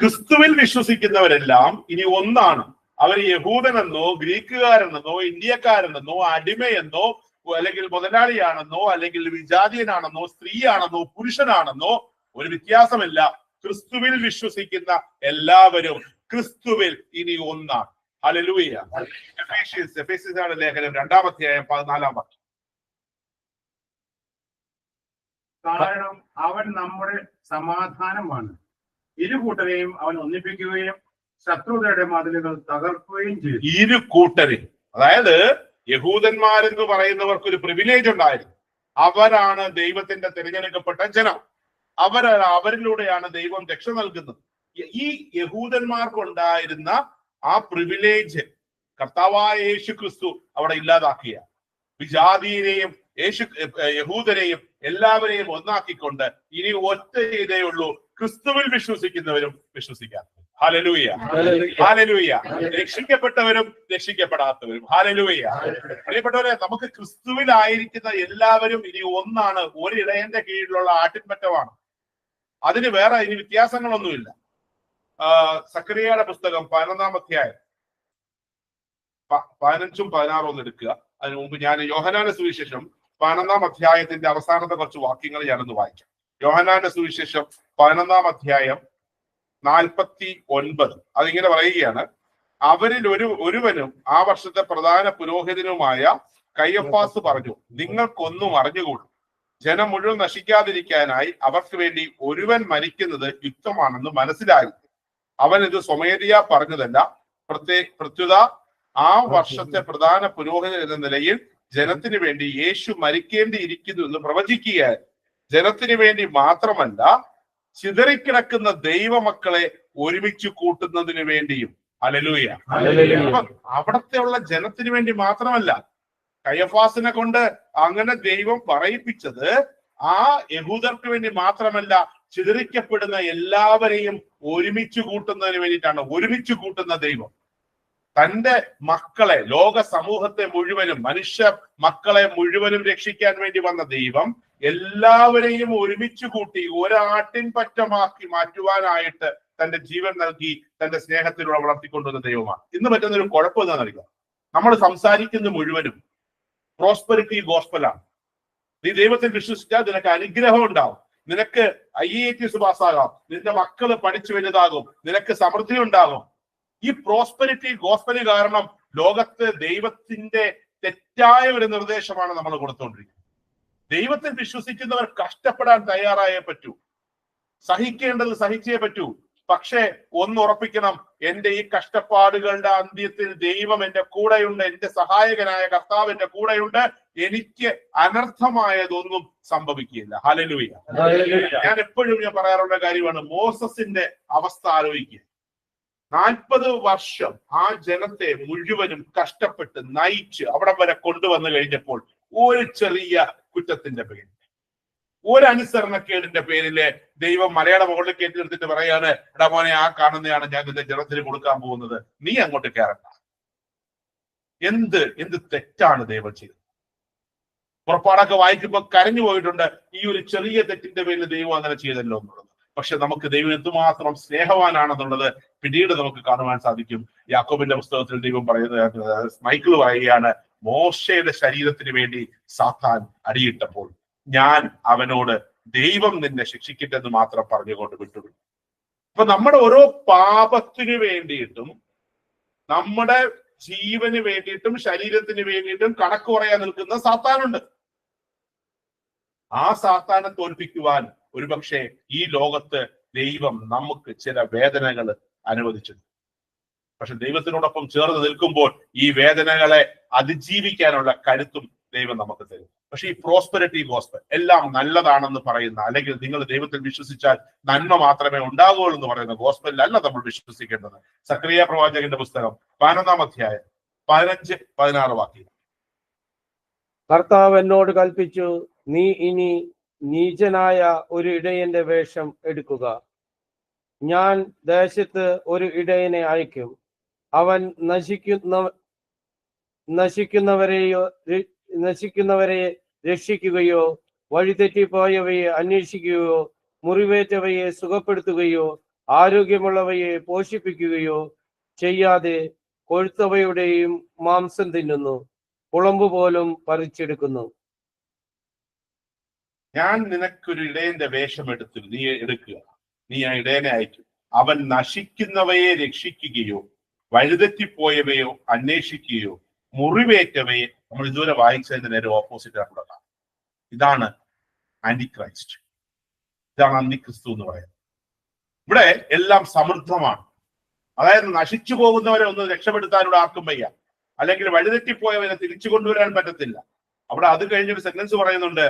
Speaker 1: ക്രിസ്തുവിൽ വിശ്വസിക്കുന്നവരെല്ലാം ഇനി ഒന്നാണ്. അവർ യഹൂദനെന്നോ ഗ്രീക്കുകാരെന്നോ ഇന്ത്യക്കാരെന്നോ അടിമയെന്നോ അല്ലെങ്കിൽ മുതലാളിയാണെന്നോ അല്ലെങ്കിൽ വിജാതീയനാണെന്നോ സ്ത്രീയാണെന്നോ പുരുഷനാണെന്നോ ഒരു വ്യത്യാസമില്ല. ക്രിസ്തുവിൽ വിശ്വസിക്കുന്ന എല്ലാവരും ക്രിസ്തുവിൽ ഇനി ഒന്നാണ്. ഹല്ലേലൂയ. എഫേസ്യരുടെ ലേഖനം 2-ാം അധ്യായം 14-ാം വാക്യം.
Speaker 4: കാരണം അവൻ നമ്മുടെ സമാധാനമാണ്. ഇരു കൂട്ടരെയും അവൻ ഒന്നിപ്പിക്കുകയും ശത്രുതയുടെ മതിലുകൾ തകർക്കുകയും ചെയ്തു.
Speaker 1: ഇരു കൂട്ടരെയും, അതായത് യഹൂദന്മാരെന്ന് പറയുന്നവർക്ക് ഒരു പ്രിവിലേജ് ഉണ്ടായിരുന്നു. അവരാണ് ദൈവത്തിന്റെ തിരഞ്ഞെടുക്കപ്പെട്ട ജനം. അവരിലൂടെയാണ് ദൈവം രക്ഷ നൽകുന്നത്. ഈ യഹൂദന്മാർക്കുണ്ടായിരുന്ന ആ പ്രിവിലേജ് കർത്താവായ യേശു ക്രിസ്തു അവിടെ ഇല്ലാതാക്കിയ വിജാതിയെയും യഹൂദരെയും എല്ലാവരെയും ഒന്നാക്കിക്കൊണ്ട് ഇനി ഒറ്റ ഇതേയുള്ളൂ, ക്രിസ്തുവിൽ വിശ്വസിക്കുന്നവരും വിശ്വസിക്കാത്തവരും. Hallelujah, hallelujah. രക്ഷിക്കപ്പെട്ടവരും രക്ഷിക്കപ്പെടാത്തവരും. ഹല്ലേലൂയ. പ്രിയപ്പെട്ടവരെ, നമുക്ക് ക്രിസ്തുവിലായിരിക്കുന്ന എല്ലാവരും ഇനി ഒന്നാണ്. ഒരു ഇടയന്റെ കീഴിലുള്ള ആട്ടിൻപറ്റമാണ്. അതിന് വേറെ ഇനി വ്യത്യാസങ്ങളൊന്നുമില്ല. സക്കറിയയുടെ പുസ്തകം 11-ാം അധ്യായം 15-ഉം 16-ഉം ഒന്ന് എടുക്കുക. അതിനു മുമ്പ് ഞാൻ യോഹന്നാന്റെ സുവിശേഷം 11-ാം അധ്യായത്തിന്റെ അവസാനത്തെ കുറച്ച് വാക്യങ്ങൾ ഞാനൊന്ന് വായിക്കാം. യോഹന്നാന്റെ സുവിശേഷം 11-ാം അധ്യായം 49. അതിങ്ങനെ പറയുകയാണ്: അവരിൽ ഒരുവനും ആ വർഷത്തെ പ്രധാന പുരോഹിതനുമായ കയ്യഫാസ് പറഞ്ഞു, നിങ്ങൾക്കൊന്നും അറിഞ്ഞുകൂടും. ജനം മുഴുവൻ നശിക്കാതിരിക്കാനായി അവർക്ക് വേണ്ടി ഒരുവൻ മരിക്കുന്നത് യുക്തമാണെന്ന് മനസ്സിലായി. അവൻ ഇത് സ്വമേധയാ പറഞ്ഞതല്ല, പ്രത്യുത ആ വർഷത്തെ പ്രധാന പുരോഹിതൻ എന്ന നിലയിൽ ജനത്തിന് വേണ്ടി യേശു മരിക്കേണ്ടിയിരിക്കുന്നു എന്ന് പ്രവചിക്കുകയായി. ജനത്തിന് വേണ്ടി മാത്രമല്ല, ചിതറിക്കിടക്കുന്ന ദൈവമക്കളെ ഒരുമിച്ച് കൂട്ടുന്നതിന് വേണ്ടിയും. ഹല്ലേലൂയ. അപ്പൊ അവിടത്തെ ഉള്ള ജനത്തിന് വേണ്ടി മാത്രമല്ല, കയ്യഫാസിനെ കൊണ്ട് അങ്ങനെ ദൈവം പറയിപ്പിച്ചത് ആ യഹൂദർക്ക് വേണ്ടി മാത്രമല്ല, ചിതറിക്കപ്പെടുന്ന എല്ലാവരെയും ഒരുമിച്ച് കൂട്ടുന്നതിന് വേണ്ടിയിട്ടാണ്. ഒരുമിച്ച് കൂട്ടുന്ന ദൈവം തന്റെ മക്കളെ, ലോക സമൂഹത്തെ മുഴുവനും, മനുഷ്യ മക്കളെ മുഴുവനും രക്ഷിക്കാൻ വേണ്ടി വന്ന ദൈവം എല്ലാവരെയും ഒരുമിച്ച് കൂട്ടി ഒരാട്ടിൻ പറ്റമാക്കി മാറ്റുവാനായിട്ട് തന്റെ ജീവൻ നൽകി തന്റെ സ്നേഹത്തിലൂടെ വളർത്തിക്കൊണ്ടുവന്ന ദൈവമാണ്. ഇന്ന് പറ്റുന്ന ഒരു കുഴപ്പം എന്താണെന്നറിയാം, നമ്മൾ സംസാരിക്കുന്ന മുഴുവനും പ്രോസ്പെരിറ്റി ഗോസ്പലാണ്. നീ ദൈവത്തിൽ വിശ്വസിച്ചാൽ നിനക്ക് അനുഗ്രഹം ഉണ്ടാവും, നിനക്ക് IATS പാസ്സാകാം, നിന്റെ മക്കള് പഠിച്ചു വലുതാകും, നിനക്ക് സമൃദ്ധി ഉണ്ടാകും. ഈ പ്രോസ്പെരിറ്റി ഗോസ്പല് കാരണം ലോകത്ത് ദൈവത്തിന്റെ തെറ്റായ ഒരു നിർദ്ദേശമാണ് നമ്മൾ കൊടുത്തുകൊണ്ടിരിക്കുന്നത്. ദൈവത്തിൽ വിശ്വസിക്കുന്നവർ കഷ്ടപ്പെടാൻ തയ്യാറായേ പറ്റൂ, സഹിക്കേണ്ടത് സഹിച്ചേ പറ്റൂ. പക്ഷേ ഒന്ന് ഉറപ്പിക്കണം, എന്റെ ഈ കഷ്ടപ്പാടുകളുടെ അന്ത്യത്തിൽ ദൈവം എന്റെ കൂടെയുണ്ട്, എന്റെ സഹായകനായ കർത്താവ് എന്റെ കൂടെയുണ്ട്, എനിക്ക് അനർത്ഥമായതൊന്നും സംഭവിക്കില്ല. ഹല്ലേലൂയ. ഞാൻ എപ്പോഴും പറയാറുള്ള കാര്യമാണ്, മോസസിന്റെ അവസ്ഥ ആലോചിക്കുക. 40 വർഷം ആ ജനത്തെ മുഴുവനും കഷ്ടപ്പെട്ട് നയിച്ച് അവിടെ വരെ കൊണ്ടുവന്നു കഴിഞ്ഞപ്പോൾ ഒരു ചെറിയ കുറ്റത്തിന്റെ പേരിൽ, ഒരു അനുസരണക്കേടിന്റെ പേരില് ദൈവം മലയുടെ മുകളിൽ കയറ്റിയെടുത്തിട്ട് പറയാണ്, എടാ മോനെ, ആ കാണുന്നതാണ് ഞാൻ നിന്റെ ജനത്തിന് കൊടുക്കാൻ പോകുന്നത്, നീ അങ്ങോട്ട് കയറണ്ട. എന്ത് തെറ്റാണ് ദൈവം ചെയ്തത്? പുറപ്പാടൊക്കെ വായിക്കുമ്പോൾ കരഞ്ഞു പോയിട്ടുണ്ട്, ഈ ഒരു ചെറിയ തെറ്റിന്റെ പേരിൽ ദൈവം അങ്ങനെ ചെയ്തല്ലോ എന്നുള്ളത്. പക്ഷെ നമുക്ക് ദൈവം എന്തുമാത്രം സ്നേഹവാനാണെന്നുള്ളത് പിന്നീട് നമുക്ക് കാണുവാൻ സാധിക്കും. യാക്കോബിന്റെ പുസ്തകത്തിൽ ദൈവം പറയുന്നത്, മൈക്കിൾ പറയുകയാണ്, മോശയുടെ ശരീരത്തിന് വേണ്ടി സാത്താൻ അടിയിട്ടപ്പോൾ ഞാൻ അവനോട് ദൈവം നിന്നെ ശിക്ഷിക്കട്ടെന്ന് മാത്രം പറഞ്ഞുകൊണ്ട് വിട്ടുവിട്ടു. അപ്പൊ നമ്മുടെ ഓരോ പാപത്തിന് വേണ്ടിയിട്ടും, നമ്മുടെ ജീവന് വേണ്ടിയിട്ടും, ശരീരത്തിന് വേണ്ടിയിട്ടും കണക്ക് പറയാൻ നിൽക്കുന്ന സാത്താനുണ്ട്. ആ സാത്താനെ തോൽപ്പിക്കുവാൻ ഒരുപക്ഷെ ഈ ലോകത്ത് ദൈവം നമുക്ക് ചില വേദനകൾ അനുവദിച്ചു. പക്ഷെ ദൈവത്തിനോടൊപ്പം ചേർന്ന് നിൽക്കുമ്പോൾ ഈ വേദനകളെ അതിജീവിക്കാനുള്ള കരുത്തും ദൈവം നമുക്ക് തരും. പക്ഷെ ഈ പ്രോസ്പെരിറ്റി ഗോസ്പൽ എല്ലാം നല്ലതാണെന്ന് പറയുന്ന, അല്ലെങ്കിൽ നിങ്ങൾ ദൈവത്തിൽ വിശ്വസിച്ചാൽ നന്മ മാത്രമേ ഉണ്ടാകുള്ളൂ എന്ന് പറയുന്ന ഗോസ്പലിലല്ല നമ്മൾ വിശ്വസിക്കേണ്ടത്. സക്രിയ പ്രവാചകന്റെ പുസ്തകം 11-ാം അധ്യായം 15-16 വാക്യം.
Speaker 3: കർത്താവ് എന്നോട് കൽപ്പിച്ചു, നീ ഇനി നീചനായ ഒരു ഇടയന്റെ വേഷം എടുക്കുക. ഞാൻ ദേശത്ത് ഒരു ഇടയനെ അയക്കും. അവൻ നശിക്കുന്നവരെ രക്ഷിക്കുകയോ വഴിതെറ്റിപ്പോയവയെ അന്വേഷിക്കുകയോ മുറിവേറ്റവയെ സുഖപ്പെടുത്തുകയോ ആരോഗ്യമുള്ളവയെ പോഷിപ്പിക്കുകയോ ചെയ്യാതെ കൊഴുത്തവയുടെയും മാംസം തിന്നുന്നു, കുളമ്പ് പോലും പറിച്ചെടുക്കുന്നു.
Speaker 1: ഞാൻ നിനക്കൊരു ഇടയന്റെ വേഷം എടുത്തു, നീ എടുക്കുക, നീ ആ ഇടയനെ അയക്കും. അവൻ നശിക്കുന്നവയെ രക്ഷിക്കുകയോ വഴിതെറ്റിപ്പോയവയോ അന്വേഷിക്കുകയോ മുറിവേറ്റവയെ, നമ്മൾ ഇതുവരെ വായിച്ചതിന്റെ നേരെ ഓപ്പോസിറ്റ് ആയിട്ടുള്ളതാണ്. ഇതാണ് ആന്റിക്രൈസ്റ്റ്, ഇതാണ് അന്തിക്രിസ്തു എന്ന് പറയുന്നത്. ഇവിടെ എല്ലാം സമൃദ്ധമാണ്. അതായത് നശിച്ചു പോകുന്നവരെ ഒന്ന് രക്ഷപ്പെടുത്താനുള്ള ആർക്കും വയ്യ, അല്ലെങ്കിൽ വഴിതെറ്റിപ്പോയവരെ തിരിച്ചു കൊണ്ടുവരാൻ പറ്റത്തില്ല. അവിടെ അത് കഴിഞ്ഞൊരു സെന്റൻസ് പറയുന്നുണ്ട്,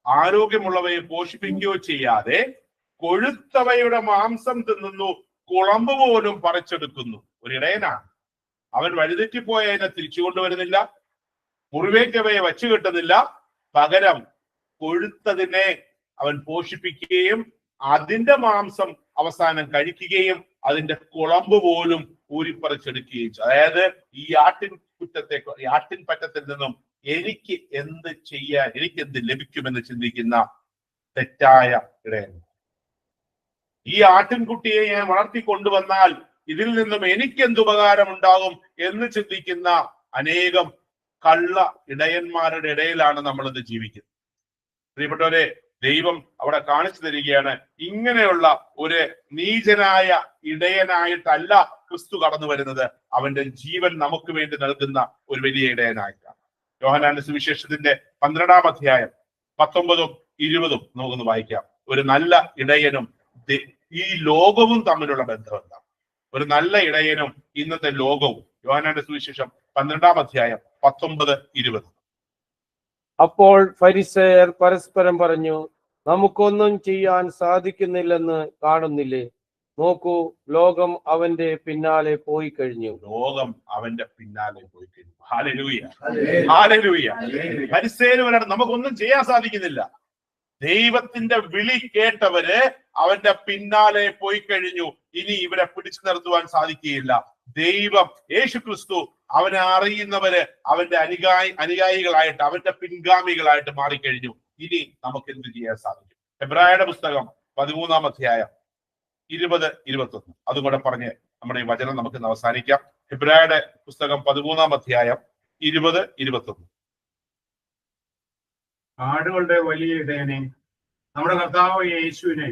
Speaker 1: ആരോഗ്യമുള്ളവയെ പോഷിപ്പിക്കുകയോ ചെയ്യാതെ കൊഴുത്തവയുടെ മാംസം തിന്നുന്നു, കുളമ്പ് പോലും പറിച്ചെടുക്കുന്നു. ഒരു ഇടയനാണ്. അവൻ വഴിതെറ്റിപ്പോയതിനെ തിരിച്ചു കൊണ്ടുവരുന്നില്ല, മുറിവേറ്റവയെ വച്ചു കെട്ടുന്നില്ല, പകരം കൊഴുത്തതിനെ അവൻ പോഷിപ്പിക്കുകയും അതിന്റെ മാംസം അവസാനം കഴിക്കുകയും അതിന്റെ കുളമ്പ് പോലും ഊരിപ്പറിച്ചെടുക്കുകയും ചെയ്യും. അതായത് ഈ ആട്ടിൻ പറ്റത്തിൽ നിന്നും എനിക്ക് എന്ത് ചെയ്യാൻ, എനിക്ക് എന്ത് ലഭിക്കുമെന്ന് ചിന്തിക്കുന്ന തെറ്റായ ഇടയൻ. ഈ ആട്ടിൻകുട്ടിയെ ഞാൻ വളർത്തി കൊണ്ടുവന്നാൽ ഇതിൽ നിന്നും എനിക്ക് എന്ത് ഉപകാരം ഉണ്ടാകും എന്ന് ചിന്തിക്കുന്ന അനേകം കള്ള ഇടയന്മാരുടെ ഇടയിലാണ് നമ്മളിന്ന് ജീവിക്കുന്നത്. പ്രിയപ്പെട്ടവരെ, ദൈവം അവിടെ കാണിച്ചു തരികയാണ്, ഇങ്ങനെയുള്ള ഒരു നീചനായ ഇടയനായിട്ടല്ല ക്രിസ്തു കടന്നു വരുന്നത്. അവന്റെ ജീവൻ നമുക്ക് വേണ്ടി നൽകുന്ന ഒരു വലിയ ഇടയനായിട്ടാണ്. യോഹന്നാന്റെ സുവിശേഷത്തിന്റെ 12-ാം അധ്യായം 19-ഉം 20-ഉം നമുക്കൊന്ന് വായിക്കാം. ഒരു നല്ല ഇടയനും ഈ ലോകവും തമ്മിലുള്ള ബന്ധം എന്താണ്? ഒരു നല്ല ഇടയനും ഇന്നത്തെ ലോകവും. യോഹന്നാന്റെ സുവിശേഷം 12-ാം അധ്യായം 19-20.
Speaker 3: അപ്പോൾ ഫരിസേയർ പരസ്പരം പറഞ്ഞു, നമുക്കൊന്നും ചെയ്യാൻ സാധിക്കുന്നില്ലെന്ന് കാണുന്നില്ലേ? നോക്കൂ, ലോകം അവന്റെ പിന്നാലെ പോയി കഴിഞ്ഞു.
Speaker 1: ലോകം അവന്റെ പിന്നാലെ പോയി കഴിഞ്ഞു. Hallelujah, hallelujah. ഫരിസേയർ പറയാണ്, നമുക്കൊന്നും ചെയ്യാൻ സാധിക്കുന്നില്ല. ദൈവത്തിന്റെ വിളി കേട്ടവര് അവന്റെ പിന്നാലെ പോയി കഴിഞ്ഞു. ഇനി ഇവരെ പിടിച്ചു നിർത്തുവാൻ സാധിക്കുകയില്ല. ദൈവം യേശുക്രിസ്തു അവനെ അറിയുന്നവര് അവന്റെ അനുയായികളായിട്ട്, അവന്റെ പിൻഗാമികളായിട്ട് മാറിക്കഴിഞ്ഞു. ഇനി നമുക്ക് എന്ത് ചെയ്യാൻ സാധിക്കും? ഹെബ്രായരുടെ പുസ്തകം 13-ാം അധ്യായം 20-21 അതും കൂടെ പറഞ്ഞ് നമ്മുടെ ഈ വചനം നമുക്ക് അവസാനിക്കാം. ഹെബ്രായരുടെ പുസ്തകം 13-ാം അധ്യായം 20-21.
Speaker 4: ആടുകളുടെ വലിയ ഇടയനെ, നമ്മുടെ കർത്താവ് യേശുവിനെ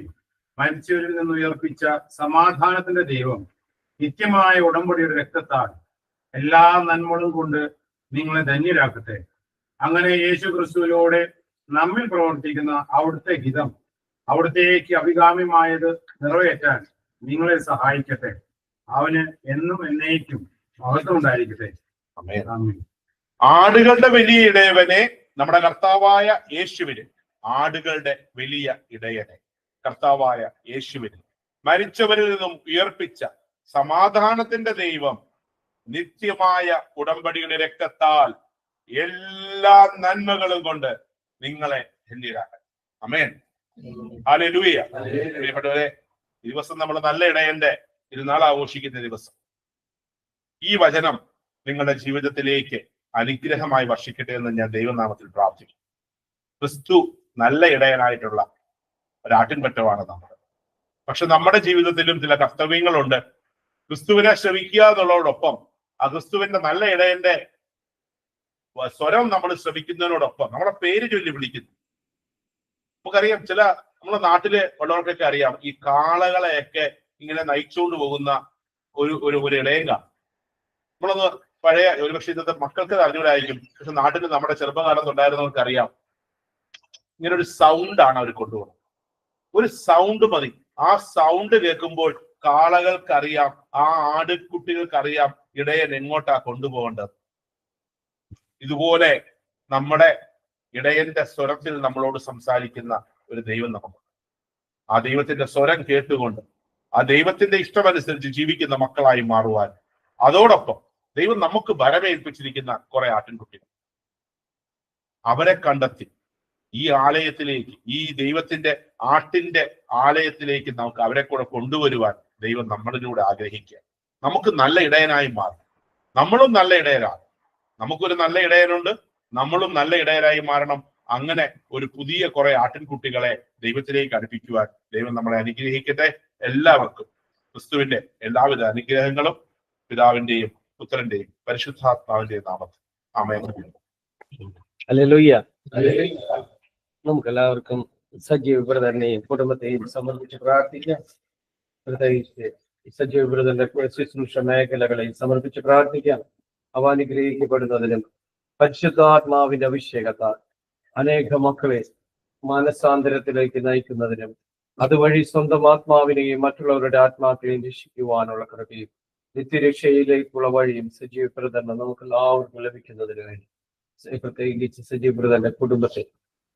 Speaker 4: മരിച്ചവരിൽ നിന്ന് ഉയർപ്പിച്ച സമാധാനത്തിന്റെ ദൈവം നിത്യമായ ഉടമ്പടിയുടെ രക്തത്താൽ എല്ലാ നന്മകളും കൊണ്ട് നിങ്ങളെ ധന്യരാക്കട്ടെ. അങ്ങനെ യേശു ക്രിസ്തുവിലൂടെ നമ്മിൽ പ്രവർത്തിക്കുന്ന അവിടുത്തെ ഹിതം, അവിടുത്തേക്ക് അഭികാമ്യമായത് നിറവേറ്റാൻ നിങ്ങളെ സഹായിക്കട്ടെ. അവന് എന്നും എന്നേക്കും മഹത്വം ഉണ്ടായിരിക്കട്ടെ. ആമേൻ.
Speaker 1: ആടുകളുടെ വലിയ ഇടയവനെ, നമ്മുടെ കർത്താവായ യേശുവിന്, ആടുകളുടെ വലിയ ഇടയനെ കർത്താവായ യേശുവിന്, മരിച്ചവരിൽ നിന്നും ഉയർപ്പിച്ച സമാധാനത്തിന്റെ ദൈവം നിത്യമായ ഉടമ്പടിയുടെ രക്തത്താൽ എല്ലാ നന്മകളും കൊണ്ട് നിങ്ങളെ ധന്യരാക്കട്ടെ. ആമേൻ, ഹല്ലേലൂയ. പ്രിയപ്പെട്ടവരെ, ഈ ദിവസം നമ്മൾ നല്ല ഇടയന്റെ തിരുനാൾ ആഘോഷിക്കുന്ന ദിവസം. ഈ വചനം നിങ്ങളുടെ ജീവിതത്തിലേക്ക് അനുഗ്രഹമായി വർഷിക്കട്ടെ എന്ന് ഞാൻ ദൈവനാമത്തിൽ പ്രാർത്ഥിക്കും. ക്രിസ്തു നല്ല ഇടയനായിട്ടുള്ള ഒരാട്ടിൻപറ്റമാണ് നമ്മൾ. പക്ഷെ നമ്മുടെ ജീവിതത്തിലും ചില കർത്തവ്യങ്ങളുണ്ട്. ക്രിസ്തുവിനെ ശ്രമിക്കുക എന്നുള്ളതോടൊപ്പം ആ ക്രിസ്തുവിന്റെ നല്ല ഇടയന്റെ സ്വരം നമ്മൾ ശ്രമിക്കുന്നതിനോടൊപ്പം നമ്മുടെ പേര് ചൊല്ലി വിളിക്കുന്നു. നമുക്കറിയാം, ചില നമ്മുടെ നാട്ടില് ഉള്ളവർക്കൊക്കെ അറിയാം, ഈ കാളകളെയൊക്കെ ഇങ്ങനെ നയിച്ചുകൊണ്ട് പോകുന്ന ഒരു ഇടയങ്ക. നമ്മളൊന്ന് പഴയ, ഒരുപക്ഷെ ഇന്നത്തെ മക്കൾക്ക് അറിഞ്ഞൂടായിരിക്കും, പക്ഷെ നാട്ടിൽ നമ്മുടെ ചെറുപ്പകാലത്ത് ഉണ്ടായിരുന്നവർക്ക് അറിയാം, ഇങ്ങനെ ഒരു സൗണ്ടാണ് അവർ കൊണ്ടുപോകുന്നത്. ഒരു സൗണ്ട് മതി. ആ സൗണ്ട് കേൾക്കുമ്പോൾ കാളകൾക്കറിയാം, ആ ആടുകുട്ടികൾക്കറിയാം ഇടയൻ എങ്ങോട്ടാ കൊണ്ടുപോകേണ്ടത്. ഇതുപോലെ നമ്മുടെ ഇടയന്റെ സ്വരത്തിൽ നമ്മളോട് സംസാരിക്കുന്ന ഒരു ദൈവം നമുക്ക്. ആ ദൈവത്തിന്റെ സ്വരം കേട്ടുകൊണ്ട് ആ ദൈവത്തിന്റെ ഇഷ്ടമനുസരിച്ച് ജീവിക്കുന്ന മക്കളായി മാറുവാൻ, അതോടൊപ്പം ദൈവം നമുക്ക് ഭരമേൽപ്പിച്ചിരിക്കുന്ന കുറെ ആട്ടിൻകുട്ടികൾ, അവരെ കണ്ടെത്തി ഈ ആലയത്തിലേക്ക്, ഈ ദൈവത്തിന്റെ ആട്ടിന്റെ ആലയത്തിലേക്ക് നമുക്ക് അവരെ കൂടെ കൊണ്ടുവരുവാൻ ദൈവം നമ്മളിലൂടെ ആഗ്രഹിക്കുക. നമുക്ക് നല്ല ഇടയനായി മാറും. നമ്മളും നല്ല ഇടയരാണ്. നമുക്കൊരു നല്ല ഇടയനുണ്ട്, നമ്മളും നല്ല ഇടയരായി മാറണം. അങ്ങനെ ഒരു പുതിയ കുറെ ആട്ടിൻകുട്ടികളെ ദൈവത്തിലേക്ക് അടുപ്പിക്കുവാൻ ദൈവം നമ്മളെ അനുഗ്രഹിക്കട്ടെ. എല്ലാവർക്കും ക്രിസ്തുവിന്റെ എല്ലാവിധ അനുഗ്രഹങ്ങളും പിതാവിന്റെയും പുത്രന്റെയും പരിശുദ്ധാത്മാവിന്റെയും നാമത്തിൽ ആമേൻ.
Speaker 3: ഹല്ലേലൂയ. നമുക്ക് എല്ലാവർക്കും സജീവ് ബ്രദറിനെയും കുടുംബത്തെയും സമർപ്പിച്ച് പ്രാർത്ഥിക്കാം. പ്രത്യേകിച്ച് സജീവ് ബ്രദറിന്റെ ശുശ്രൂഷ മേഖലകളെയും സമർപ്പിച്ച് പ്രാർത്ഥിക്കാം. അവ അനുഗ്രഹിക്കപ്പെടുന്നതിനും പരിശുദ്ധാത്മാവിന്റെ അഭിഷേകത്താൽ അനേക മക്കളെ മാനസാന്തരത്തിലേക്ക് നയിക്കുന്നതിനും അതുവഴി സ്വന്തം ആത്മാവിനെയും മറ്റുള്ളവരുടെ ആത്മാക്കളെയും രക്ഷിക്കുവാനുള്ള കൃപയും നിത്യരക്ഷയിലേക്കുള്ള വഴിയും സജീവ് ബ്രദറിന് നമുക്ക് എല്ലാവർക്കും ലഭിക്കുന്നതിന് വേണ്ടി പ്രത്യേകിച്ച് സജീവ് ബ്രദറിന്റെ കുടുംബത്തെ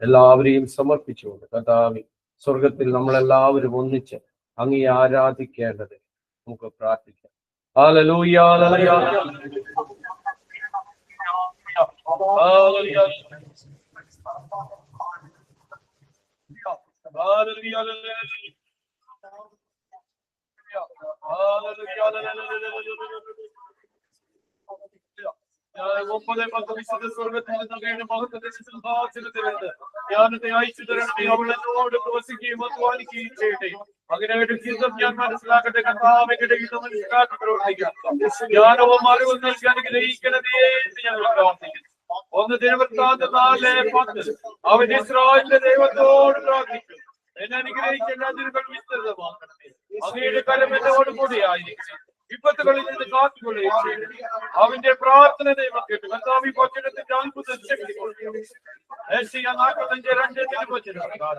Speaker 3: എല്ലാവരെയും സമർപ്പിച്ചുകൊണ്ട് കർത്താവേ, സ്വർഗത്തിൽ നമ്മളെല്ലാവരും ഒന്നിച്ച് അങ്ങയെ ആരാധിക്കേണ്ടത് നമുക്ക് പ്രാർത്ഥിക്കാം. ഹല്ലേലൂയ, ഹല്ലേലൂയ, ഹല്ലേലൂയ, ജ്ഞാനത്തെ അയച്ചു തരണമേ, അവളെന്നോട് പ്രവസിക്കുകയും അധ്വാനിക്കുകയും ചെയ്യട്ടെ. അതിനായിട്ട് ജീവിതം ഞാൻ മനസ്സിലാക്കട്ടെ. കർത്താവിന്റെ ഗീതം മനസ്സിലാക്കി പ്രവർത്തിക്കാം. ജ്ഞാനവും അറിവും നൽകി അനുഗ്രഹിക്കണമേ എന്ന് ഞങ്ങൾ പ്രാർത്ഥിക്കുന്നു. 1 ദിനവൃത്താന്തം 4:10 അവൻ ഇസ്രായേലിന്റെ ദൈവത്തോട് പ്രാർത്ഥിക്കും, എന്നെ അനുഗ്രഹിക്കേണ്ട അതിരുകൾ വിസ്തൃതമാക്കണമേ. അങ്ങയുടെ കരം എന്നോട് കൂടിയായിരിക്കും, വിപത്തുകളിൽ നിന്ന് കാത്തുകൊള്ളുകയും ചെയ്യണമേ. അവന്റെ പ്രാർത്ഥന ദൈവം കേട്ടു. കർത്താവ് ഈ വചനത്തിന്റെ അത്ഭുത ശക്തി കൊടുക്കും. 45:2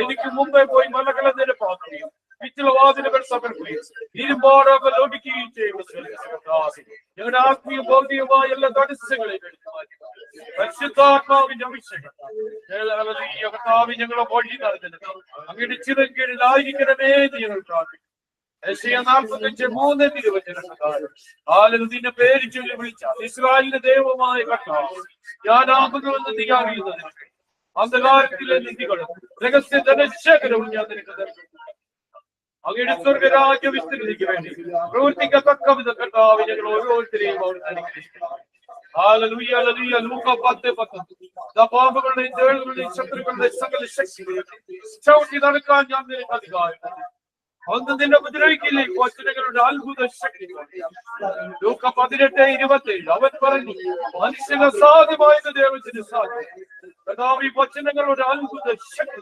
Speaker 3: എനിക്ക് മുമ്പേ പോയി മലകളെ നിരപ്പാക്കുകയും വിച്ചുളവാതിലുകൾ സമർപ്പിക്കുകയും ഇരുമ്പാടൊക്കെ ലോപിക്കുകയും ചെയ്യുന്നത് ഞങ്ങളുടെ ആത്മീയ ഭൗതികമായ എല്ലാ തടസ്സങ്ങളെയും എടുത്തു മാറ്റി പരിശുദ്ധാത്മാവിന്റെ അഭിഷേകം കർത്താവ് ഞങ്ങളെ വഴി നടത്തുന്നത് അങ്ങയുടെ ചിറൻ കീഴിലായിരിക്കണമേ എന്ന് ഞങ്ങൾ പ്രാർത്ഥിക്കും. 45:3 നിന്റെ പേര് ചൊല്ലി വിളിച്ച ഇസ്രായേലിന്റെ ദൈവമായ കർത്താവ് ഞാനാകുന്നുവെന്ന് നീ അറിയുന്നതിന് അന്ധകാരത്തിലെ നിധികളും രഹസ്യ ധനശേഖരവും ഞാൻ നിനക്ക് തരുന്നു. അങ്ങയുടെ സ്വർഗരാജ്യ വിസ്തൃതിക്ക് വേണ്ടി പ്രവർത്തിക്കത്തക്ക വിധ കർത്താവ് ഞങ്ങൾ ഓരോരുത്തരെയും അവർ അനുഗ്രഹിക്കുന്നു. Hallelujah, hallelujah. ലൂക്ക 10:10 പാപങ്ങളുടെയും തേളുകളുടെയും ശത്രുക്കളുടെ സകല ശക്തികളെയും ചവിട്ടി നടക്കാൻ ഞാൻ നിനക്ക് അധികാരം തരുന്നു. ഒന്നും നിന്നെ ഉപദ്രവിക്കില്ലേ വചനങ്ങളുടെ അത്ഭുത ശക്തി. ലൂക്ക 18:27 അവൻ പറഞ്ഞു, മനുഷ്യന് അസാധ്യമായത് ദൈവത്തിന് സാധ്യം. കർത്താവ് ഈ വചനങ്ങളുടെ അത്ഭുത ശക്തി.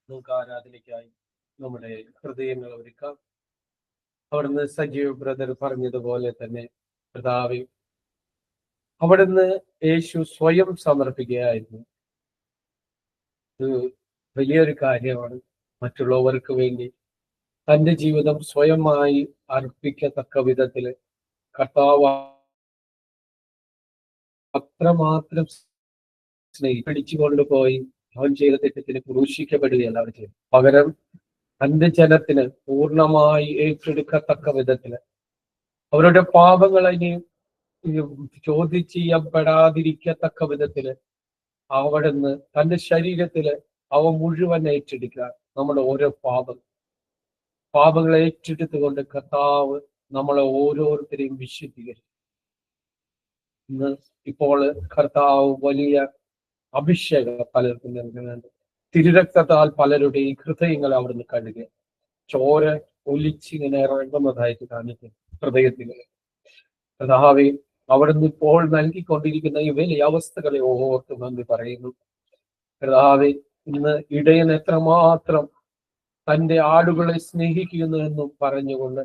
Speaker 3: നമുക്ക് ആരാധനയ്ക്കായി നമ്മുടെ ഹൃദയങ്ങൾ ഒരുക്കാം. അവിടുന്ന് സജീവ് ബ്രദർ പറഞ്ഞതുപോലെ തന്നെ കർത്താവേ, അവിടുന്ന് യേശു സ്വയം സമർപ്പിക്കുകയായിരുന്നു. വലിയൊരു കാര്യമാണ്. മറ്റുള്ളവർക്ക് വേണ്ടി തന്റെ ജീവിതം സ്വയമായി അർപ്പിക്കത്തക്ക വിധത്തില് കർത്താവ് അത്രമാത്രം പിടിച്ചു കൊണ്ടുപോയി അവൻ ചെയ്ത തെറ്റത്തിന് ക്രൂശിക്കപ്പെടുകയല്ല അവർ ചെയ്തു. പകരം തന്റെ ജനത്തിന് പൂർണ്ണമായി ഏറ്റെടുക്കത്തക്ക വിധത്തില് അവരുടെ പാപങ്ങൾ ഇനി ചോദ്യം ചെയ്യപ്പെടാതിരിക്കത്തക്ക വിധത്തില് അവിടുന്ന് തന്റെ ശരീരത്തില് അവ മുഴുവൻ ഏറ്റെടുക്കുക. നമ്മുടെ ഓരോ പാപങ്ങളെ ഏറ്റെടുത്തുകൊണ്ട് കർത്താവ് നമ്മളെ ഓരോരുത്തരെയും വിശുദ്ധീകരിക്കും. ഇന്ന് ഇപ്പോൾ കർത്താവ് വലിയ അഭിഷേകം പലർക്കും നൽകുന്നുണ്ട്. തിരുരക്തത്താൽ പലരുടെയും ഹൃദയങ്ങൾ അവിടുന്ന് കഴുകുക. ചോര ഒലിച്ചിങ്ങനെ ഇറങ്ങുന്നതായിട്ട് കാണിക്കുന്നു ഹൃദയത്തില്. കർത്താവേ, അവിടുന്ന് ഇപ്പോൾ നൽകിക്കൊണ്ടിരിക്കുന്ന ഈ വലിയ അവസ്ഥകളെ ഓർത്ത് നന്ദി പറയുന്നു. കർത്താവേ, ഇന്ന് ഇടയൻ എത്രമാത്രം തന്റെ ആടുകളെ സ്നേഹിക്കുന്നു എന്നും പറഞ്ഞുകൊണ്ട്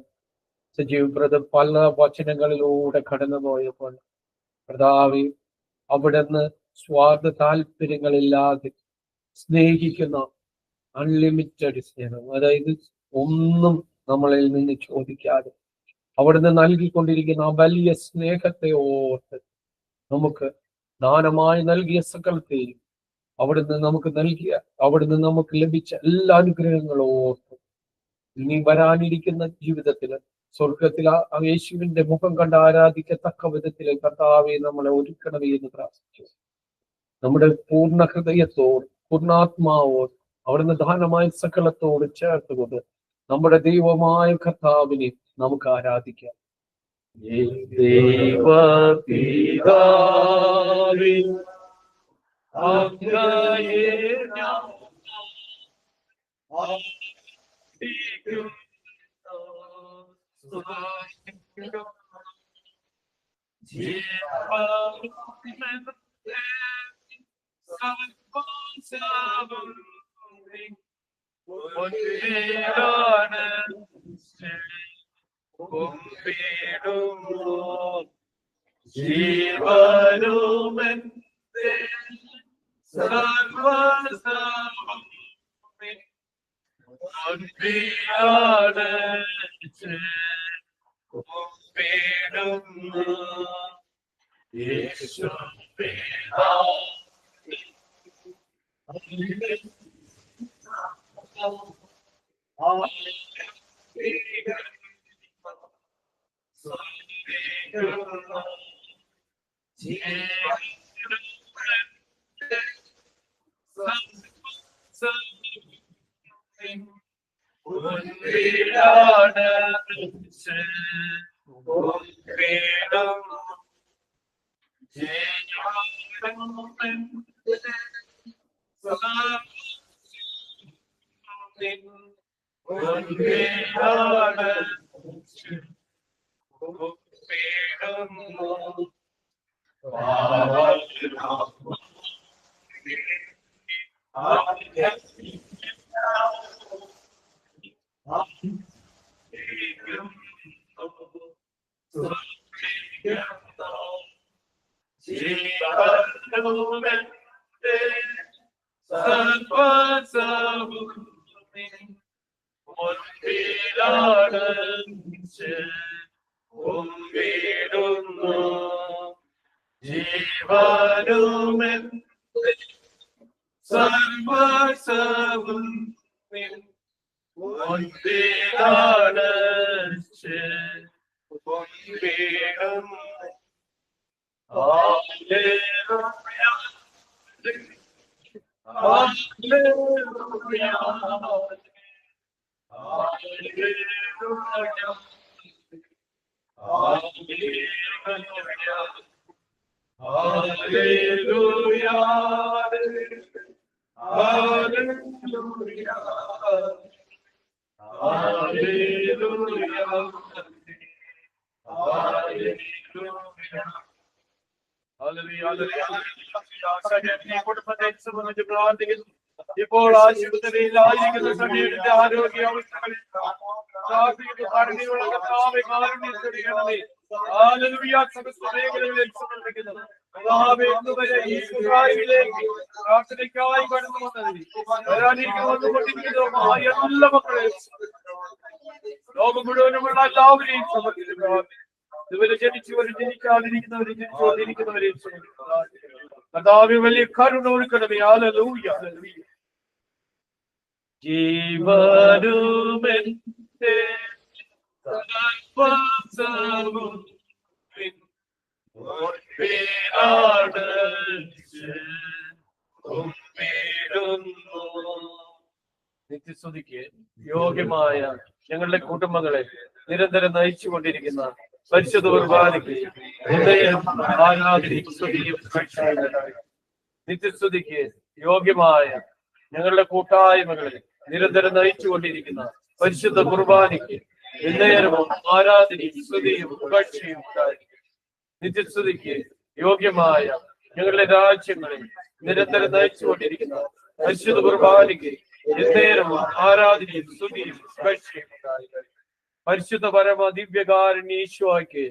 Speaker 3: സജീവ് ബ്രദർ പല വചനങ്ങളിലൂടെ കടന്നുപോയപ്പോൾ കർത്താവേ, അവിടുന്ന് സ്വാർത്ഥ താല്പര്യങ്ങളില്ലാതെ സ്നേഹിക്കുന്ന അൺലിമിറ്റഡ് സ്നേഹം, അതായത് ഒന്നും നമ്മളിൽ നിന്ന് ചോദിക്കാതെ അവിടുന്ന് നൽകിക്കൊണ്ടിരിക്കുന്ന ആ വലിയ സ്നേഹത്തെ ഓർത്ത് നമുക്ക് ദാനമായി നൽകിയ സകലത്തെയും അവിടുന്ന് നമുക്ക് ലഭിച്ച എല്ലാ അനുഗ്രഹങ്ങളും ഓർത്ത് ഇനി വരാനിരിക്കുന്ന ജീവിതത്തില് സ്വർഗത്തിൽ ആ യേശുവിന്റെ മുഖം കണ്ട് ആരാധിക്കത്തക്ക വിധത്തില് കർത്താവെ നമ്മളെ ഒരുക്കണമേ എന്ന് പ്രാർത്ഥിച്ചു. നമ്മുടെ പൂർണ്ണ ഹൃദയത്തോട് പൂർണ്ണാത്മാവോട് അവിടുന്ന് ദാനമായ സകലത്തോട് ചേർത്തുകൊണ്ട് നമ്മുടെ ദൈവമായ കർത്താവിനെ നമുക്ക് ആരാധിക്കാം. ഇപ്പോൾ ആശുപത്രിയിൽ ആയിരിക്കുന്ന സമയത്തിന്റെ ആരോഗ്യ അവസ്ഥകളിൽ പ്രാർത്ഥനയ്ക്കായി കടന്നു വന്നതിന് എല്ലാ മക്കളെയും ലോകം മുഴുവനുമുള്ള എല്ലാവരെയും സമർപ്പിച്ച് പ്രാർത്ഥിക്കുന്നു. ഇവരെ ജനിച്ചവരും ജനിക്കാതിരിക്കുന്നവരും ജനിച്ചുകൊണ്ടിരിക്കുന്നവരെയും കർത്താവേ വലിയ കരുണ ഒരുക്കണമേ. Hallelujah hallelujah. ജീവനുമെന്റെ സർവ്വസർവ്വം നിത്യസ്തുതിക്ക് യോഗ്യമായ ഞങ്ങളുടെ കുടുംബങ്ങളെ നിരന്തരം നയിച്ചുകൊണ്ടിരിക്കുന്ന പരിശുദ്ധ കുർബാനയ്ക്ക് നിത്യസ്തുതിക്ക് യോഗ്യമായ ഞങ്ങളുടെ കൂട്ടായ്മകളെ നിരന്തരം നയിച്ചുകൊണ്ടിരിക്കുന്ന പരിശുദ്ധ കുർബാനയ്ക്ക് എന്നേരവും ആരാധനയും സ്തുതിയും പുകഴ്ചയും ഉണ്ടായിരിക്കും. നിത്യസ്തുതിക്ക് യോഗ്യമായ ഞങ്ങളുടെ രാജ്യങ്ങളെ നിരന്തരം നയിച്ചുകൊണ്ടിരിക്കുന്ന പരിശുദ്ധ കുർബാനയ്ക്ക് എന്നേരവും ആരാധനയും സ്തുതിയും പുകഴ്ചയും ഉണ്ടായിരിക്കും. പരിശുദ്ധ പരമ ദിവ്യകാരുണ്യേശ്വരയ്ക്ക്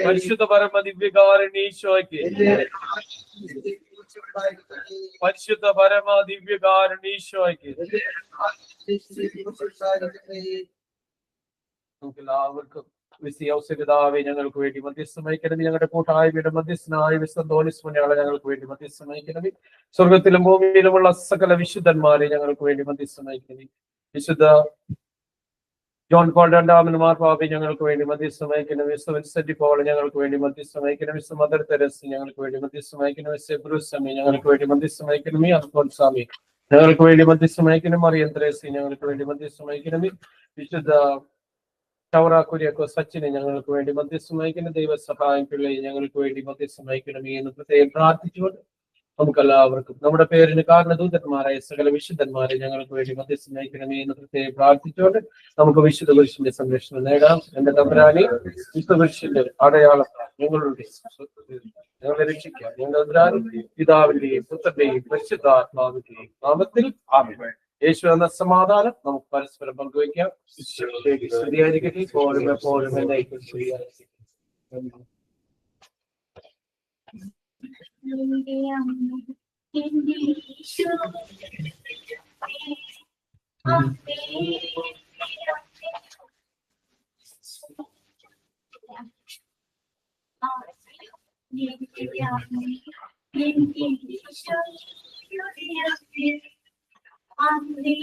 Speaker 3: പരിശുദ്ധ പരമ ദിവ്യകാരുണ്യേശ്വരയ്ക്ക് പരിശുദ്ധ പരമ ദിവ്യകാരുണ്യേശ്വരയ്ക്ക് നമുക്ക് എല്ലാവർക്കും വിശ്വാസപിതാവെ ഞങ്ങൾക്ക് വേണ്ടി മധ്യസ്ഥം വഹിക്കണമേ. ഞങ്ങളുടെ കൂട്ടായ്മയുടെ മധ്യസ്ഥനായ വിശുദ്ധോനിസ്മനയാളെ ഞങ്ങൾക്ക് വേണ്ടി മധ്യസ്ഥം വഹിക്കണമേ. സ്വർഗത്തിലും ഭൂമിയിലുമുള്ള സകല വിശുദ്ധന്മാരെ ഞങ്ങൾക്ക് വേണ്ടി മധ്യസ്ഥം വഹിക്കണമേ. വിശുദ്ധ ജോൺ പോൾ രണ്ടാമൻ മാർപ്പാപ്പ ഞങ്ങൾക്ക് വേണ്ടി മധ്യസ്ഥം വഹിക്കണം. വിശുദ്ധ വിൻസെന്റ് പോൾ ഞങ്ങൾക്ക് വേണ്ടി മധ്യസ്ഥം വഹിക്കണം. വിശുദ്ധ മദർ തെരേസ ഞങ്ങൾക്ക് വേണ്ടി മധ്യസ്ഥം വഹിക്കണം. വിശുദ്ധ ബ്രൂസ്വാമി ഞങ്ങൾക്ക് വേണ്ടി മധ്യസ്ഥം വഹിക്കണമേ. അൽഫോൻസാമി ഞങ്ങൾക്ക് വേണ്ടി മധ്യസ്ഥം വഹിക്കണം. മറിയം തെരേസ ഞങ്ങൾക്ക് വേണ്ടി മധ്യസ്ഥം വഹിക്കണമേ. വിശുദ്ധ ചൗറ കുര്യാക്കോസ് സച്ചിനെ ഞങ്ങൾക്ക് വേണ്ടി മധ്യസ്ഥം വഹിക്കണം. ദൈവസഹായം പിള്ളയെ ഞങ്ങൾക്ക് വേണ്ടി മധ്യസ്ഥം വഹിക്കണമേ എന്ന് പ്രത്യേകം പ്രാർത്ഥിച്ചുകൊണ്ട് നമുക്കെല്ലാവർക്കും നമ്മുടെ പേരിന് കാരണദൂതന്മാരായ സകല വിശുദ്ധന്മാരെ ഞങ്ങൾക്ക് വേണ്ടി മധ്യസ്ഥം വഹിക്കണമേ എന്ന് പ്രത്യേകം പ്രാർത്ഥിച്ചുകൊണ്ട് നമുക്ക് വിശുദ്ധ പുരുഷന്റെ സംരക്ഷണം നേടാം. എന്റെ തമ്പുരാനെ വിശുദ്ധ പുരുഷന്റെ അടയാളം ഞങ്ങളെ രക്ഷിക്കാം. ഞങ്ങളുടെ പിതാവിന്റെയും പുത്രന്റെയും പരിശുദ്ധാത്മാവിന്റെയും നാമത്തിൽ ആമേൻ. യേശു എന്ന സമാധാനം നമുക്ക് പരസ്പരം പങ്കുവയ്ക്കാം. ശരിയായിരിക്കട്ടെ. എപ്പോഴും എപ്പോഴും എന്നേക്കും ശരിയായിരിക്കട്ടെ.
Speaker 5: Amen.